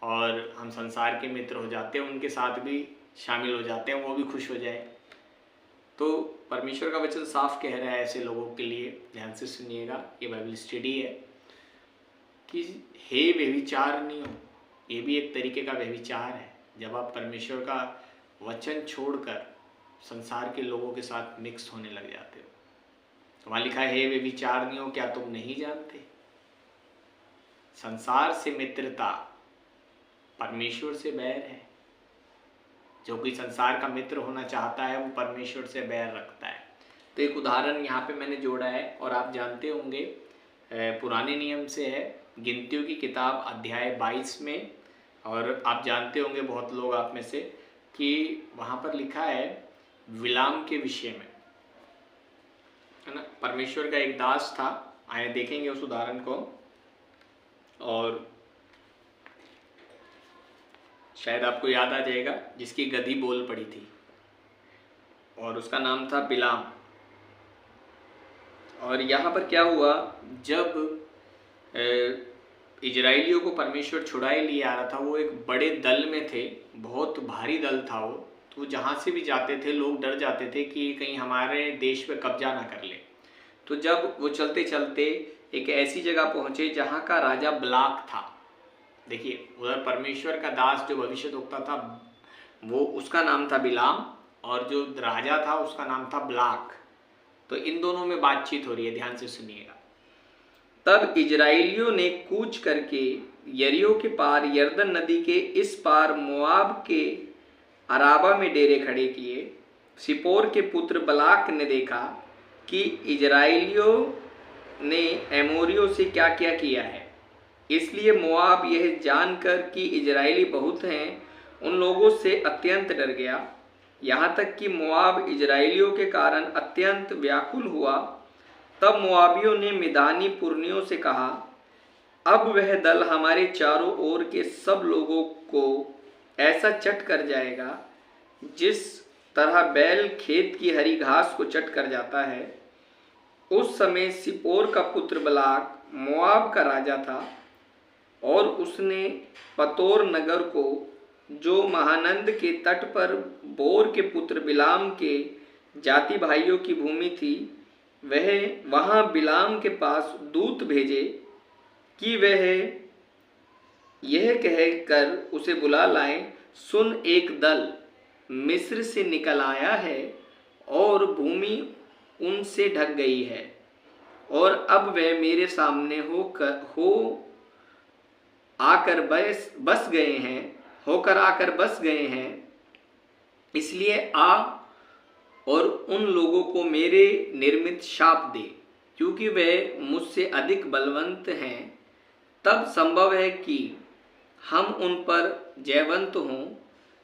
और हम संसार के मित्र हो जाते हैं, उनके साथ भी शामिल हो जाते हैं, वो भी खुश हो जाए। तो परमेश्वर का वचन साफ कह रहा है ऐसे लोगों के लिए। ध्यान से सुनिएगा, ये बाइबल स्टडी है कि हे व्यभिचारिणियों, ये भी एक तरीके का व्यभिचार है। जब आप परमेश्वर का वचन छोड़कर संसार के लोगों के साथ मिक्स होने लग जाते हो। तो वहाँ लिखा है हे व्यभिचारिणियों, क्या तुम नहीं जानते? संसार से मित्रता परमेश्वर से बैर है। जो कोई संसार का मित्र होना चाहता है वो परमेश्वर से बैर रखता है। तो एक उदाहरण यहाँ पे मैंने जोड़ा है और आप जानते होंगे, पुराने नियम से है, गिनतियों की किताब अध्याय 22 में। और आप जानते होंगे बहुत लोग आप में से कि वहाँ पर लिखा है बिलाम के विषय में, है ना? परमेश्वर का एक दास था। आए देखेंगे उस उदाहरण को, और शायद आपको याद आ जाएगा, जिसकी गधी बोल पड़ी थी और उसका नाम था बिलाम। और यहाँ पर क्या हुआ, जब इजराइलियों को परमेश्वर छुड़ाए लिए आ रहा था, वो एक बड़े दल में थे, बहुत भारी दल था वो। तो जहाँ से भी जाते थे लोग डर जाते थे कि कहीं हमारे देश पे कब्जा ना कर ले। तो जब वो चलते चलते एक ऐसी जगह पहुँचे जहाँ का राजा ब्लाक था। देखिए, उधर परमेश्वर का दास जो भविष्यद्वक्ता था वो, उसका नाम था बिलाम, और जो राजा था उसका नाम था ब्लाक। तो इन दोनों में बातचीत हो रही है, ध्यान से सुनिएगा। तब इजराइलियों ने कूच करके यरीहो के पार यरदन नदी के इस पार मोआब के अराबा में डेरे खड़े किए। सिपोर के पुत्र बलाक ने देखा कि इजराइलियों ने एमोरियों से क्या क्या किया है, इसलिए मोआब यह जानकर कि इजराइली बहुत हैं उन लोगों से अत्यंत डर गया। यहाँ तक कि मोआब इजराइलियों के कारण अत्यंत व्याकुल हुआ। तब मोआबियों ने मिदानी पुरनियों से कहा, अब वह दल हमारे चारों ओर के सब लोगों को ऐसा चट कर जाएगा जिस तरह बैल खेत की हरी घास को चट कर जाता है। उस समय सिपोर का पुत्र बलाक मोआब का राजा था और उसने पतोर नगर को, जो महानंद के तट पर बोर के पुत्र बिलाम के जाति भाइयों की भूमि थी, वह वहाँ बिलाम के पास दूत भेजे कि वह यह कहकर उसे बुला लाएं, सुन, एक दल मिस्र से निकल आया है और भूमि उनसे ढक गई है और अब वह मेरे सामने होकर बस गए हैं। इसलिए आ और उन लोगों को मेरे निर्मित शाप दे, क्योंकि वे मुझसे अधिक बलवंत हैं। तब संभव है कि हम उन पर जयवंत हों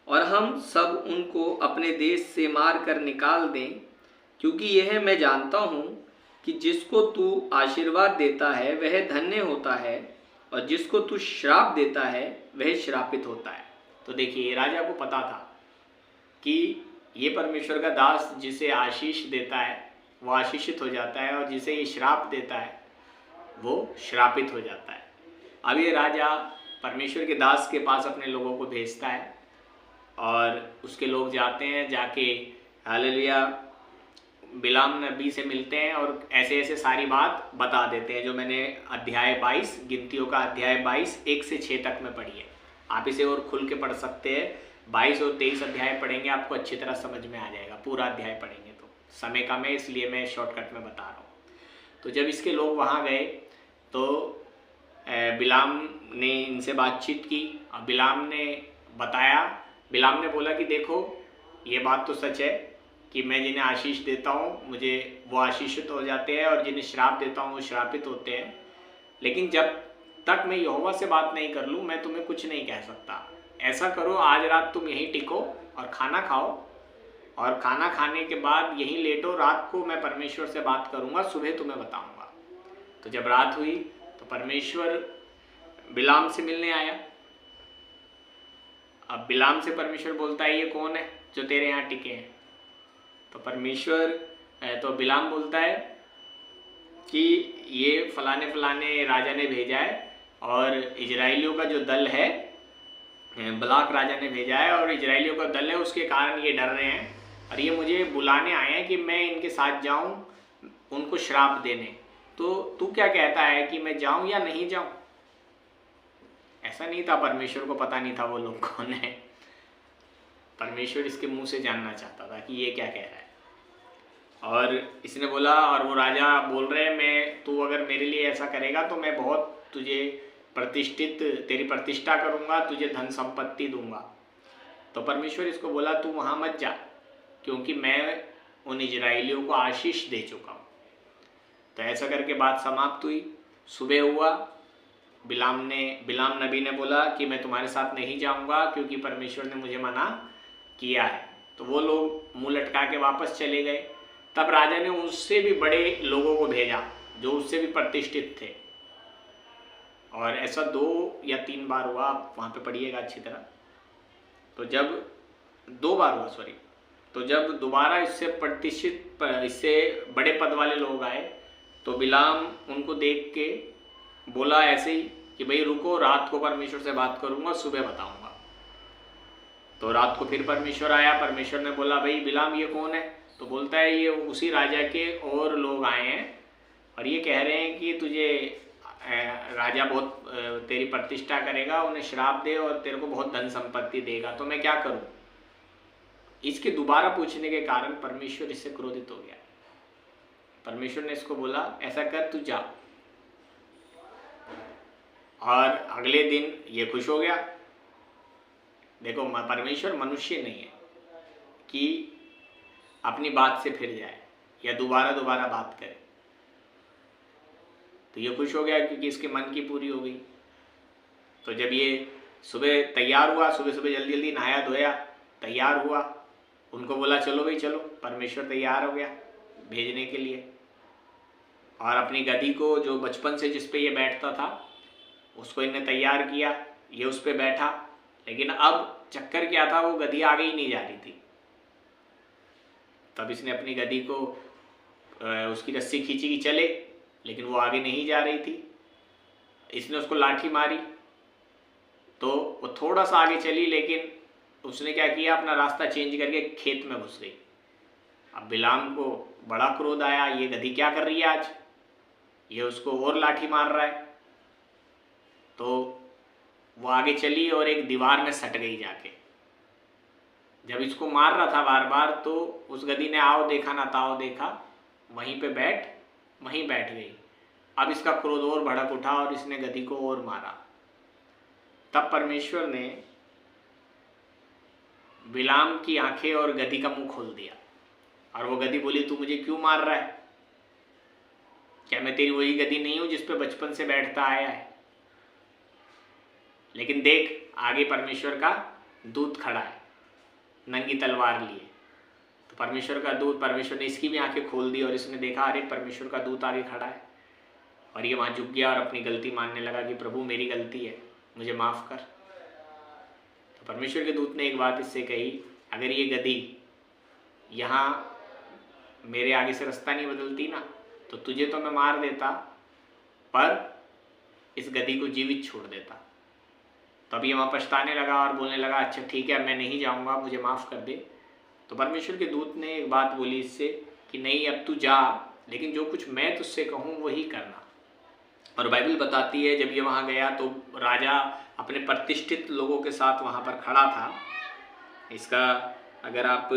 और हम सब उनको अपने देश से मार कर निकाल दें, क्योंकि यह मैं जानता हूँ कि जिसको तू आशीर्वाद देता है वह धन्य होता है और जिसको तू श्राप देता है वह श्रापित होता है। तो देखिए, राजा को पता था कि ये परमेश्वर का दास जिसे आशीष देता है वो आशीषित हो जाता है और जिसे ये श्राप देता है वो श्रापित हो जाता है। अब ये राजा परमेश्वर के दास के पास अपने लोगों को भेजता है और उसके लोग जाते हैं, जाके हालेलुया बिलाम नबी से मिलते हैं और ऐसे ऐसे सारी बात बता देते हैं, जो मैंने अध्याय 22 गिनतियों का अध्याय 22 1 से 6 तक में पढ़ी है। आप इसे और खुल के पढ़ सकते हैं। 22 और 23 अध्याय पढ़ेंगे, आपको अच्छी तरह समझ में आ जाएगा। पूरा अध्याय पढ़ेंगे तो समय कम है, इसलिए मैं शॉर्टकट में बता रहा हूँ। तो जब इसके लोग वहाँ गए तो बिलाम ने इनसे बातचीत की और बिलाम ने बोला कि देखो, ये बात तो सच है कि मैं जिन्हें आशीष देता हूँ मुझे वो आशीषित हो जाते हैं और जिन्हें श्राप देता हूँ वो श्रापित होते हैं, लेकिन जब तक मैं यहोवा से बात नहीं कर लूँ मैं तुम्हें कुछ नहीं कह सकता। ऐसा करो, आज रात तुम यहीं टिको और खाना खाओ और खाना खाने के बाद यहीं लेटो। रात को मैं परमेश्वर से बात करूँगा, सुबह तुम्हें बताऊँगा। तो जब रात हुई तो परमेश्वर बिलाम से मिलने आया। अब बिलाम से परमेश्वर बोलता है, ये कौन है जो तेरे यहाँ टिके हैं? तो बिलाम बोलता है कि ये फलाने फलाने राजा ने भेजा है और इजराइलियों का जो दल है, बलाक राजा ने भेजा है और इजराइलियों का दल है, उसके कारण ये डर रहे हैं और ये मुझे बुलाने आए हैं कि मैं इनके साथ जाऊं उनको श्राप देने। तो तू क्या कहता है कि मैं जाऊं या नहीं जाऊं? ऐसा नहीं था, परमेश्वर को पता नहीं था वो लोग कौन है। परमेश्वर इसके मुंह से जानना चाहता था कि ये क्या कह रहा है। और इसने बोला, और वो राजा बोल रहे हैं, तू अगर मेरे लिए ऐसा करेगा तो मैं बहुत तुझे तेरी प्रतिष्ठा करूंगा, तुझे धन संपत्ति दूंगा। तो परमेश्वर इसको बोला, तू वहाँ मत जा, क्योंकि मैं उन इजराइलियों को आशीष दे चुका हूँ। तो ऐसा करके बात समाप्त हुई। सुबह हुआ, बिलाम नबी ने बोला कि मैं तुम्हारे साथ नहीं जाऊँगा क्योंकि परमेश्वर ने मुझे मना किया है। तो वो लोग मुँह लटका के वापस चले गए। तब राजा ने उससे भी बड़े लोगों को भेजा जो उससे भी प्रतिष्ठित थे, और ऐसा 2 या 3 बार हुआ। आप वहाँ पे पढ़िएगा अच्छी तरह। तो जब 2 बार हुआ, तो जब दोबारा इससे बड़े पद वाले लोग आए तो बिलाम उनको देख के बोला ऐसे ही कि भाई रुको, रात को परमेश्वर से बात करूँगा, सुबह बताऊँगा। तो रात को फिर परमेश्वर आया। परमेश्वर ने बोला, भाई बिलाम ये कौन है? तो बोलता है, ये उसी राजा के और लोग आए हैं और ये कह रहे हैं कि तुझे राजा बहुत तेरी प्रतिष्ठा करेगा, उन्हें श्राप दे और तेरे को बहुत धन संपत्ति देगा। तो मैं क्या करूं? इसके दोबारा पूछने के कारण परमेश्वर इससे क्रोधित हो गया। परमेश्वर ने इसको बोला, ऐसा कर, तू जा। और अगले दिन ये खुश हो गया। देखो, परमेश्वर मनुष्य नहीं है कि अपनी बात से फिर जाए या दोबारा बात करे। तो ये खुश हो गया क्योंकि इसके मन की पूरी हो गई। तो जब ये सुबह तैयार हुआ, सुबह जल्दी नहाया धोया, तैयार हुआ, उनको बोला चलो भाई चलो। परमेश्वर तैयार हो गया भेजने के लिए, और अपनी गधी को जो बचपन से जिस पे ये बैठता था उसको इन्हें तैयार किया, ये उस पे बैठा। लेकिन अब चक्कर क्या था, वो गधी आगे ही नहीं जा रही थी। तब इसने अपनी गधी को उसकी रस्सी खींची कि चले, लेकिन वो आगे नहीं जा रही थी। इसने उसको लाठी मारी तो वो थोड़ा सा आगे चली, लेकिन उसने क्या किया, अपना रास्ता चेंज करके खेत में घुस गई। अब बिलाम को बड़ा क्रोध आया, ये गधी क्या कर रही है आज, ये उसको और लाठी मार रहा है। तो वो आगे चली और एक दीवार में सट गई जाके। जब इसको मार रहा था बार बार, तो उस गधी ने आओ देखा ना ताओ देखा, वहीं बैठ गई। अब इसका क्रोध और भड़क उठा और इसने गधी को और मारा। तब परमेश्वर ने बिलाम की आंखें और गधी का मुंह खोल दिया, और वो गधी बोली, तू मुझे क्यों मार रहा है? क्या मैं तेरी वही गधी नहीं हूं जिस पे बचपन से बैठता आया है? लेकिन देख, आगे परमेश्वर का दूत खड़ा है नंगी तलवार लिए। तो परमेश्वर ने इसकी भी आंखें खोल दी, और इसने देखा अरे परमेश्वर का दूत आगे खड़ा है। और ये वहां झुक गया और अपनी गलती मानने लगा कि प्रभु मेरी गलती है, मुझे माफ कर। तो परमेश्वर के दूत ने एक बात इससे कही, अगर ये गधी यहाँ मेरे आगे से रास्ता नहीं बदलती ना, तो तुझे तो मैं मार देता, पर इस गधी को जीवित छोड़ देता। तब ये वहाँ पछताने लगा और बोलने लगा, अच्छा ठीक है, मैं नहीं जाऊँगा, मुझे माफ़ कर दे। तो परमेश्वर के दूत ने एक बात बोली इससे कि नहीं, अब तू जा, लेकिन जो कुछ मैं तुझसे कहूँ वही करना। और बाइबल बताती है, जब ये वहाँ गया तो राजा अपने प्रतिष्ठित लोगों के साथ वहाँ पर खड़ा था। इसका अगर आप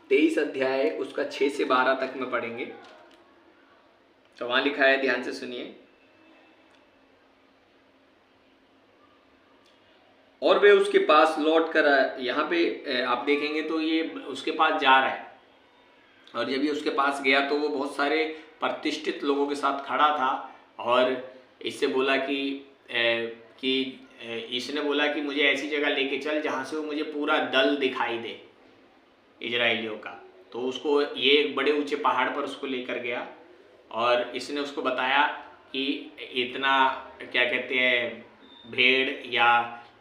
23 अध्याय उसका 6 से 12 तक में पढ़ेंगे तो वहां लिखा है, ध्यान से सुनिए। और वे उसके पास लौट कर, यहाँ पे आप देखेंगे तो ये उसके पास जा रहा है, और जब ये उसके पास गया तो वो बहुत सारे प्रतिष्ठित लोगों के साथ खड़ा था, और इससे बोला इसने बोला कि मुझे ऐसी जगह लेके चल जहाँ से वो मुझे पूरा दल दिखाई दे इजराइलियों का। तो उसको ये एक बड़े ऊंचे पहाड़ पर उसको लेकर गया, और इसने उसको बताया कि इतना क्या कहते हैं भेड़ या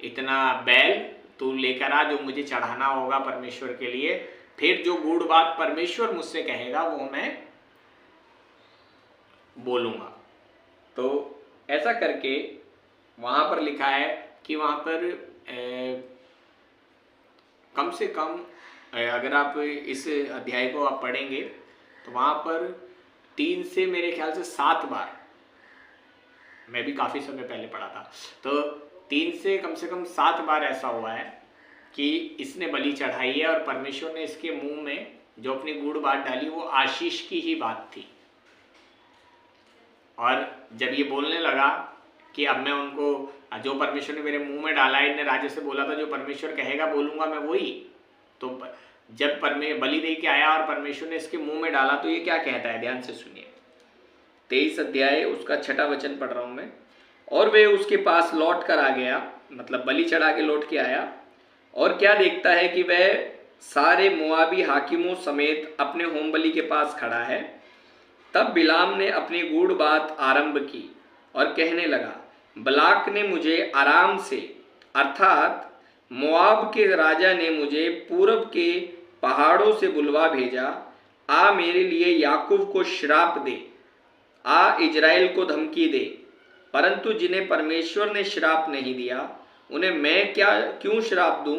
इतना बैल तू लेकर आ, जो मुझे चढ़ाना होगा परमेश्वर के लिए। फिर जो गूढ़ बात परमेश्वर मुझसे कहेगा वो मैं बोलूँगा। तो ऐसा करके वहाँ पर लिखा है कि वहाँ पर कम से कम अगर आप इस अध्याय को आप पढ़ेंगे तो वहाँ पर 3 से मेरे ख्याल से 7 बार, मैं भी काफ़ी समय पहले पढ़ा था, तो 3 से कम 7 बार ऐसा हुआ है कि इसने बलि चढ़ाई है और परमेश्वर ने इसके मुंह में जो अपनी गूढ़ बात डाली वो आशीष की ही बात थी। और जब ये बोलने लगा कि अब मैं उनको, जो परमेश्वर ने मेरे मुंह में डाला है, इन्हें राजा से बोला था जो परमेश्वर कहेगा बोलूँगा मैं वही। तो जब बलि दे के आया और परमेश्वर ने इसके मुंह में डाला तो ये क्या कहता है, ध्यान से सुनिए। 23 अध्याय उसका 6वां वचन पढ़ रहा हूँ मैं। और वे उसके पास लौट कर आ गया, मतलब बलि चढ़ा के लौट के आया, और क्या देखता है कि वह सारे मोआबी हाकिमों समेत अपने होम बलि के पास खड़ा है। तब बिलाम ने अपनी गूढ़ बात आरंभ की और कहने लगा, बलाक ने मुझे आराम से, अर्थात मोआब के राजा ने मुझे पूरब के पहाड़ों से बुलवा भेजा। आ मेरे लिए याकूब को श्राप दे, आ इजराइल को धमकी दे। परंतु जिन्हें परमेश्वर ने श्राप नहीं दिया उन्हें मैं क्यों श्राप दूं,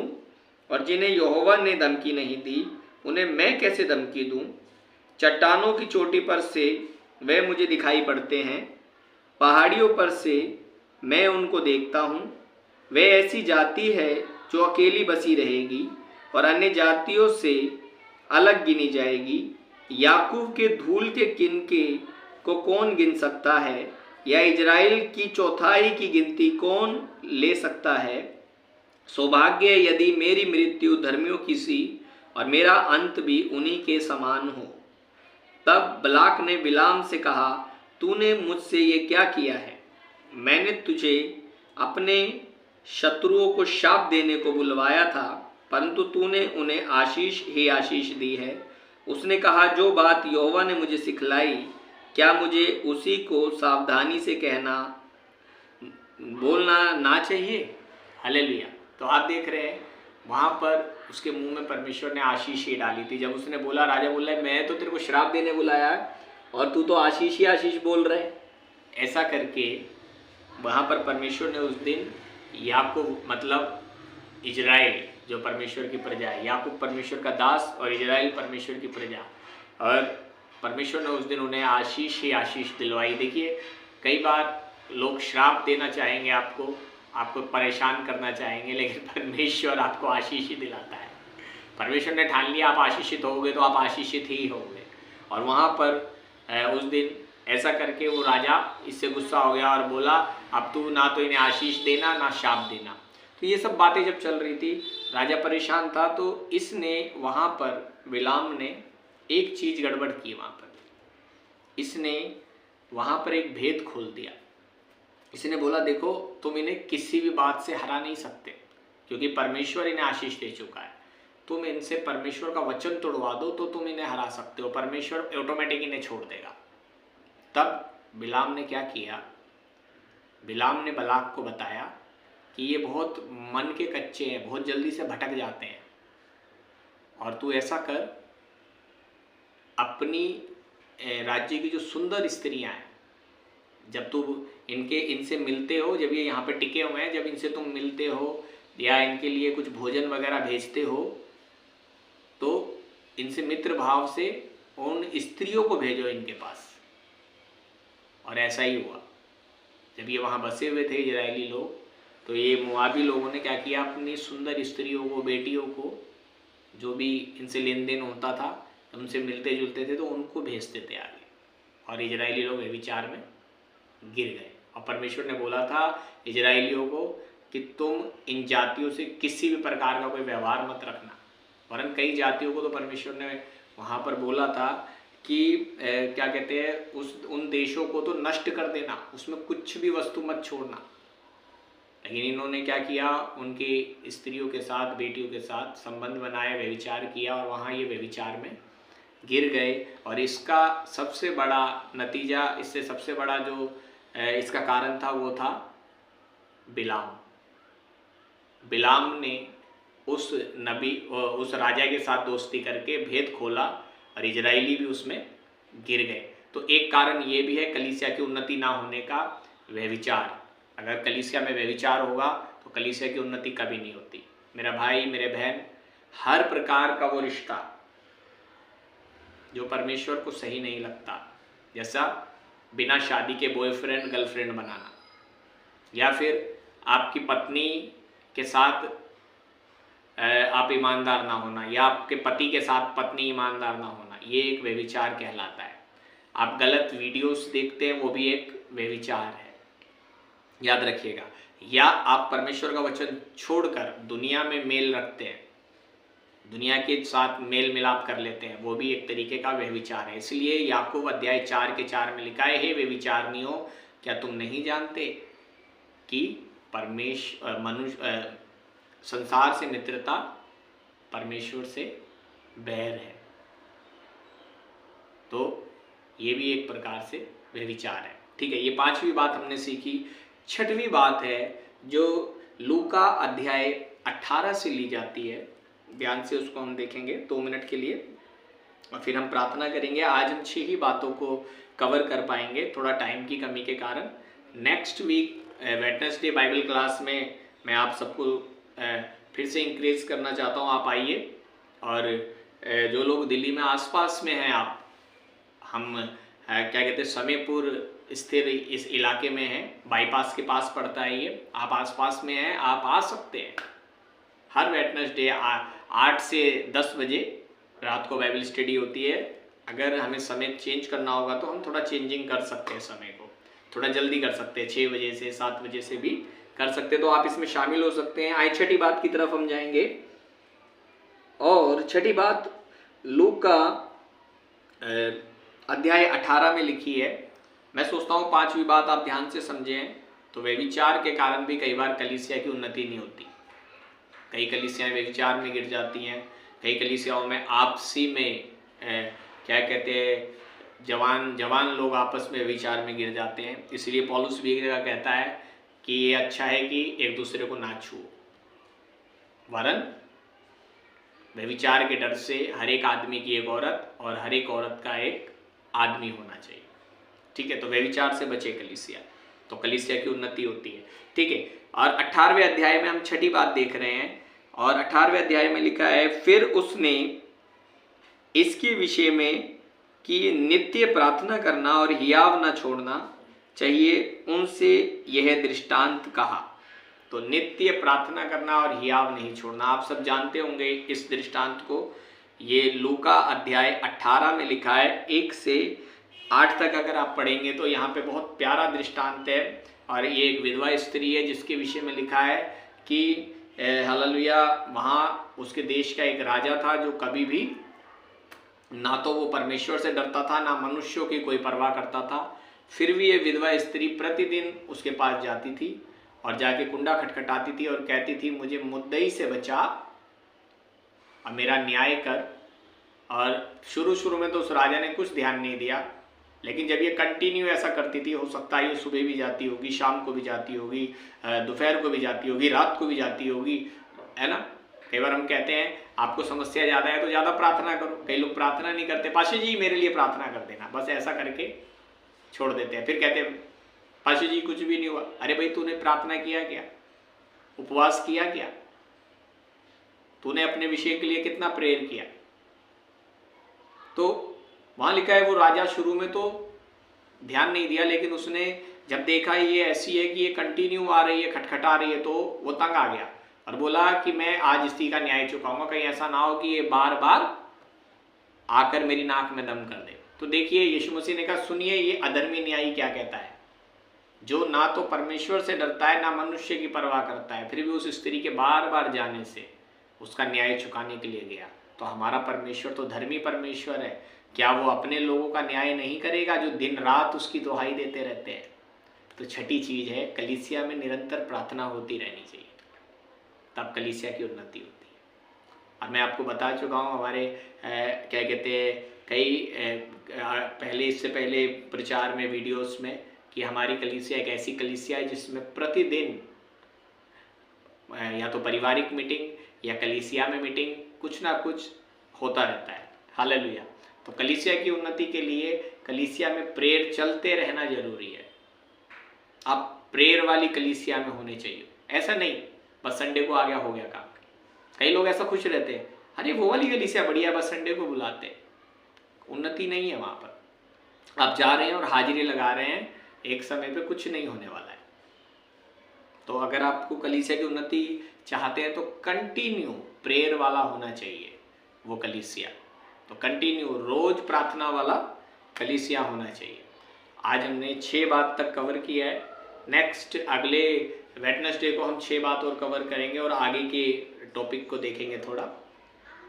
और जिन्हें यहोवा ने धमकी नहीं दी उन्हें मैं कैसे धमकी दूं। चट्टानों की चोटी पर से वे मुझे दिखाई पड़ते हैं, पहाड़ियों पर से मैं उनको देखता हूँ। वे ऐसी जाति है जो अकेली बसी रहेगी और अन्य जातियों से अलग गिनी जाएगी। याकूब के धूल के किनके को कौन गिन सकता है, या इजराइल की चौथाई की गिनती कौन ले सकता है। सौभाग्य यदि मेरी मृत्यु धर्मियों की सी और मेरा अंत भी उन्हीं के समान हो। तब बलाक ने बिलाम से कहा, तूने मुझसे ये क्या किया है? मैंने तुझे अपने शत्रुओं को शाप देने को बुलवाया था, परंतु तूने उन्हें आशीष ही आशीष दी है। उसने कहा, जो बात यहोवा ने मुझे सिखलाई, क्या मुझे उसी को सावधानी से कहना बोलना ना चाहिए। हालेलुया। तो आप देख रहे हैं वहाँ पर उसके मुंह में परमेश्वर ने आशीष ही डाली थी। जब उसने बोला, राजा बोल रहा है मैं तो तेरे को श्राप देने बुलाया है और तू तो आशीष ही आशीष बोल रहा है, ऐसा करके वहाँ पर परमेश्वर ने उस दिन याकूब मतलब इजराइल जो परमेश्वर की प्रजा है, याकूब परमेश्वर का दास और इजराइल परमेश्वर की प्रजा, और परमेश्वर ने उस दिन उन्हें आशीष ही आशीष दिलवाई। देखिए कई बार लोग श्राप देना चाहेंगे, आपको परेशान करना चाहेंगे, लेकिन परमेश्वर आपको आशीष ही दिलाता है। परमेश्वर ने ठान लिया आप आशीषित होगे तो आप आशीषित ही होगे। और वहाँ पर उस दिन ऐसा करके वो राजा इससे गुस्सा हो गया और बोला अब तू ना तो इन्हें आशीष देना ना शाप देना। तो ये सब बातें जब चल रही थी, राजा परेशान था, तो इसने वहाँ पर बिलाम ने एक चीज़ गड़बड़ की। वहाँ पर इसने वहाँ पर एक भेद खोल दिया। इसने बोला देखो तुम इन्हें किसी भी बात से हरा नहीं सकते, क्योंकि परमेश्वर इन्हें आशीष दे चुका है। तुम इनसे परमेश्वर का वचन तोड़वा दो तो तुम इन्हें हरा सकते हो, परमेश्वर ऑटोमेटिक इन्हें छोड़ देगा। तब बिलाम ने क्या किया, बिलाम ने बलाक को बताया कि ये बहुत मन के कच्चे हैं, बहुत जल्दी से भटक जाते हैं, और तू ऐसा कर अपनी राज्य की जो सुंदर स्त्रियां हैं, जब तू इनसे मिलते हो, जब ये यहाँ पे टिके हुए हैं, जब इनसे तुम मिलते हो या इनके लिए कुछ भोजन वगैरह भेजते हो, तो इनसे मित्र भाव से उन स्त्रियों को भेजो इनके पास। और ऐसा ही हुआ। जब ये वहाँ बसे हुए थे इजरायली लोग, तो ये मुआबी लोगों ने क्या किया, अपनी सुंदर स्त्रियों को, बेटियों को, जो भी इनसे लेन देन होता था, उनसे मिलते जुलते थे, तो उनको भेजते थे आगे, और इजरायली लोग व्यभिचार में गिर गए। और परमेश्वर ने बोला था इजरायलियों को कि तुम इन जातियों से किसी भी प्रकार का कोई व्यवहार मत रखना। वरन कई जातियों को तो परमेश्वर ने वहाँ पर बोला था कि क्या कहते हैं, उन देशों को तो नष्ट कर देना, उसमें कुछ भी वस्तु मत छोड़ना। लेकिन इन्होंने क्या किया, उनकी स्त्रियों के साथ, बेटियों के साथ संबंध बनाया, व्यभिचार किया, और वहाँ ये व्यभिचार में गिर गए। और इसका सबसे बड़ा नतीजा, इससे सबसे बड़ा जो इसका कारण था वो था बिलाम। बिलाम ने उस राजा के साथ दोस्ती करके भेद खोला और इजरायली भी उसमें गिर गए। तो एक कारण ये भी है कलीसिया की उन्नति ना होने का, व्यभिचार। अगर कलीसिया में व्यभिचार होगा तो कलीसिया की उन्नति कभी नहीं होती। मेरा भाई, मेरे बहन, हर प्रकार का वो रिश्ता जो परमेश्वर को सही नहीं लगता, जैसा बिना शादी के बॉयफ्रेंड गर्लफ्रेंड बनाना, या फिर आपकी पत्नी के साथ आप ईमानदार ना होना, या आपके पति के साथ पत्नी ईमानदार ना होना, ये एक व्यभिचार कहलाता है। आप गलत वीडियोस देखते हैं, वो भी एक व्यभिचार है, याद रखिएगा। या आप परमेश्वर का वचन छोड़कर दुनिया में मेल रखते हैं, दुनिया के साथ मेल मिलाप कर लेते हैं, वो भी एक तरीके का व्यभिचार है। इसलिए याकूब अध्याय 4:4 में लिखा है, हे व्यभिचारिणियों, क्या तुम नहीं जानते कि संसार से मित्रता परमेश्वर से बैर है। तो ये भी एक प्रकार से व्यभिचार है। ठीक है, ये 5वीं बात हमने सीखी। 6वीं बात है जो लूका अध्याय 18 से ली जाती है, ध्यान से उसको हम देखेंगे 2 मिनट के लिए, और फिर हम प्रार्थना करेंगे। आज हम 6 ही बातों को कवर कर पाएंगे, थोड़ा टाइम की कमी के कारण। Next week Wednesday Bible class में मैं आप सबको फिर से इंकरेज करना चाहता हूँ, आप आइए। और जो लोग दिल्ली में आसपास में हैं, आप हम क्या कहते हैं, समीपुर स्थिर इस इलाके में हैं, बाईपास के पास पड़ता है ये, आप आसपास में हैं, आप आ सकते हैं। हर वेडनेसडे 8 से 10 बजे रात को बाइबल स्टडी होती है। अगर हमें समय चेंज करना होगा तो हम थोड़ा चेंजिंग कर सकते हैं, समय को थोड़ा जल्दी कर सकते हैं, 6 बजे से 7 बजे से भी कर सकते हैं, तो आप इसमें शामिल हो सकते हैं। आइए 6ठी बात की तरफ हम जाएंगे। और 6ठी बात लूका अध्याय 18 में लिखी है। मैं सोचता हूँ 5वीं बात आप ध्यान से समझें तो व्यभिचार के कारण भी कई बार कलीसिया की उन्नति नहीं होती। कई कलीसियाएं व्यभिचार में गिर जाती हैं, कई कलीसियाओं में आपसी में क्या कहते हैं, जवान लोग आपस में व्यभिचार में गिर जाते हैं। इसलिए पौलुस भी एक जगह कहता है कि ये अच्छा है कि एक दूसरे को ना छुओ, वरन व्यभिचार के डर से हर एक आदमी की एक औरत और हर एक औरत का एक आदमी होना चाहिए। ठीक है, तो व्यभिचार से बचे कलीसिया, तो कलीसिया की उन्नति होती है। ठीक है, और 18वें अध्याय में हम छठी बात देख रहे हैं, और 18वें अध्याय में लिखा है, फिर उसने इसके विषय में कि नित्य प्रार्थना करना और हियाव न छोड़ना चाहिए, उनसे यह दृष्टांत कहा। तो नित्य प्रार्थना करना और हियाव नहीं छोड़ना, आप सब जानते होंगे इस दृष्टांत को। ये लूका अध्याय 18 में लिखा है, 1 से 8 तक अगर आप पढ़ेंगे तो यहाँ पे बहुत प्यारा दृष्टांत है। और ये एक विधवा स्त्री है जिसके विषय में लिखा है कि हालेलुया, वहाँ उसके देश का एक राजा था जो कभी भी ना तो वो परमेश्वर से डरता था, ना मनुष्यों की कोई परवाह करता था। फिर भी ये विधवा स्त्री प्रतिदिन उसके पास जाती थी और जाके कुंडा खटखटाती थी और कहती थी, मुझे मुद्दई से बचा और मेरा न्याय कर। और शुरू में तो उस राजा ने कुछ ध्यान नहीं दिया, लेकिन जब ये कंटिन्यू ऐसा करती थी, हो सकता है ये सुबह भी जाती होगी, शाम को भी जाती होगी, दोपहर को भी जाती होगी, रात को भी जाती होगी, है ना। कई बार हम कहते हैं आपको समस्या ज़्यादा है तो ज़्यादा प्रार्थना करो। कई लोग प्रार्थना नहीं करते, पाशा जी मेरे लिए प्रार्थना कर देना, बस ऐसा करके छोड़ देते हैं। फिर कहते हैं पाशा जी कुछ भी नहीं हुआ। अरे भाई, तूने प्रार्थना किया क्या? उपवास किया क्या? तूने अपने विषय के लिए कितना प्रेयर किया? तो वहाँ लिखा है, वो राजा शुरू में तो ध्यान नहीं दिया, लेकिन उसने जब देखा ये ऐसी है कि ये कंटिन्यू आ रही है, खटखटा रही है, तो वो तंग आ गया और बोला कि मैं आज इसी का न्याय चुकाऊंगा, कहीं ऐसा ना हो कि ये बार बार आकर मेरी नाक में दम कर दे। तो देखिए, यीशु मसीह ने कहा, सुनिए ये अधर्मी न्यायी क्या कहता है, जो ना तो परमेश्वर से डरता है, ना मनुष्य की परवाह करता है, फिर भी उस स्त्री के बार बार जाने से उसका न्याय चुकाने के लिए गया। तो हमारा परमेश्वर तो धर्मी परमेश्वर है, क्या वो अपने लोगों का न्याय नहीं करेगा जो दिन रात उसकी दुहाई देते रहते हैं? तो छठी चीज है, कलीसिया में निरंतर प्रार्थना होती रहनी चाहिए, तब कलीसिया की उन्नति होती है। और मैं आपको बता चुका हूँ हमारे क्या कहते हैं कई पहले, इससे पहले प्रचार में, वीडियोस में, कि हमारी कलीसिया एक ऐसी कलीसिया है जिसमें प्रतिदिन या तो पारिवारिक मीटिंग या कलीसिया में मीटिंग, कुछ ना कुछ होता रहता है। हालेलुया। तो कलीसिया की उन्नति के लिए कलीसिया में प्रेयर चलते रहना जरूरी है। आप प्रेयर वाली कलीसिया में होने चाहिए, ऐसा नहीं बस संडे को आ गया हो गया काम। कई लोग ऐसा खुश रहते हैं, अरे वो वाली कलीसिया बढ़िया, बस संडे को बुलाते। उन्नति नहीं है वहाँ पर। आप जा रहे हैं और हाजिरी लगा रहे हैं, एक समय पे कुछ नहीं होने वाला है। तो अगर आपको कलीसिया की उन्नति चाहते हैं तो कंटिन्यू प्रेयर वाला होना चाहिए वो कलीसिया। तो कंटिन्यू रोज प्रार्थना वाला कलीसिया होना चाहिए। आज हमने 6 बात तक कवर किया है। नेक्स्ट अगले वेडनेसडे को हम 6 बात और कवर करेंगे और आगे के टॉपिक को देखेंगे थोड़ा।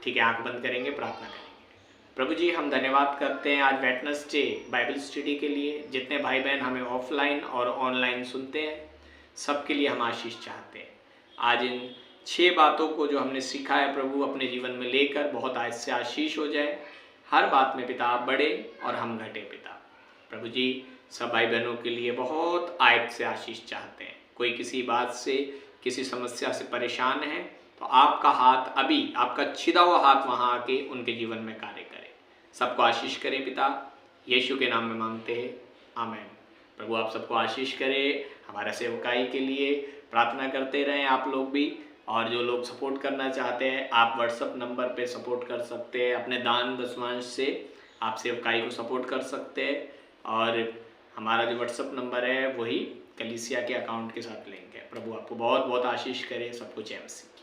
ठीक है, आंख बंद करेंगे, प्रार्थना करेंगे। प्रभु जी, हम धन्यवाद करते हैं आज वेडनेसडे बाइबल स्टडी के लिए। जितने भाई बहन हमें ऑफलाइन और ऑनलाइन सुनते हैं, सबके लिए हम आशीष चाहते हैं। आज इन 6 बातों को जो हमने सीखा है प्रभु, अपने जीवन में लेकर बहुत आज से आशीष हो जाए। हर बात में पिता आप बढ़े और हम घटे पिता। प्रभु जी, सब भाई बहनों के लिए बहुत आयत से आशीष चाहते हैं। कोई किसी बात से, किसी समस्या से परेशान है तो आपका हाथ अभी, आपका छिदा हुआ हाथ वहाँ आके उनके जीवन में कार्य करे। सबको आशीष करें पिता, यीशु के नाम में मांगते हैं, आमीन। प्रभु आप सबको आशीष करे। हमारा सेवकाई के लिए प्रार्थना करते रहें आप लोग भी। और जो लोग सपोर्ट करना चाहते हैं, आप व्हाट्सएप नंबर पे सपोर्ट कर सकते हैं। अपने दान दशमांश से आप सेवकाई को सपोर्ट कर सकते हैं। और हमारा जो व्हाट्सएप नंबर है वही कलीसिया के अकाउंट के साथ लिंक है। प्रभु आपको बहुत बहुत आशीष करे। सबको जय मसीह।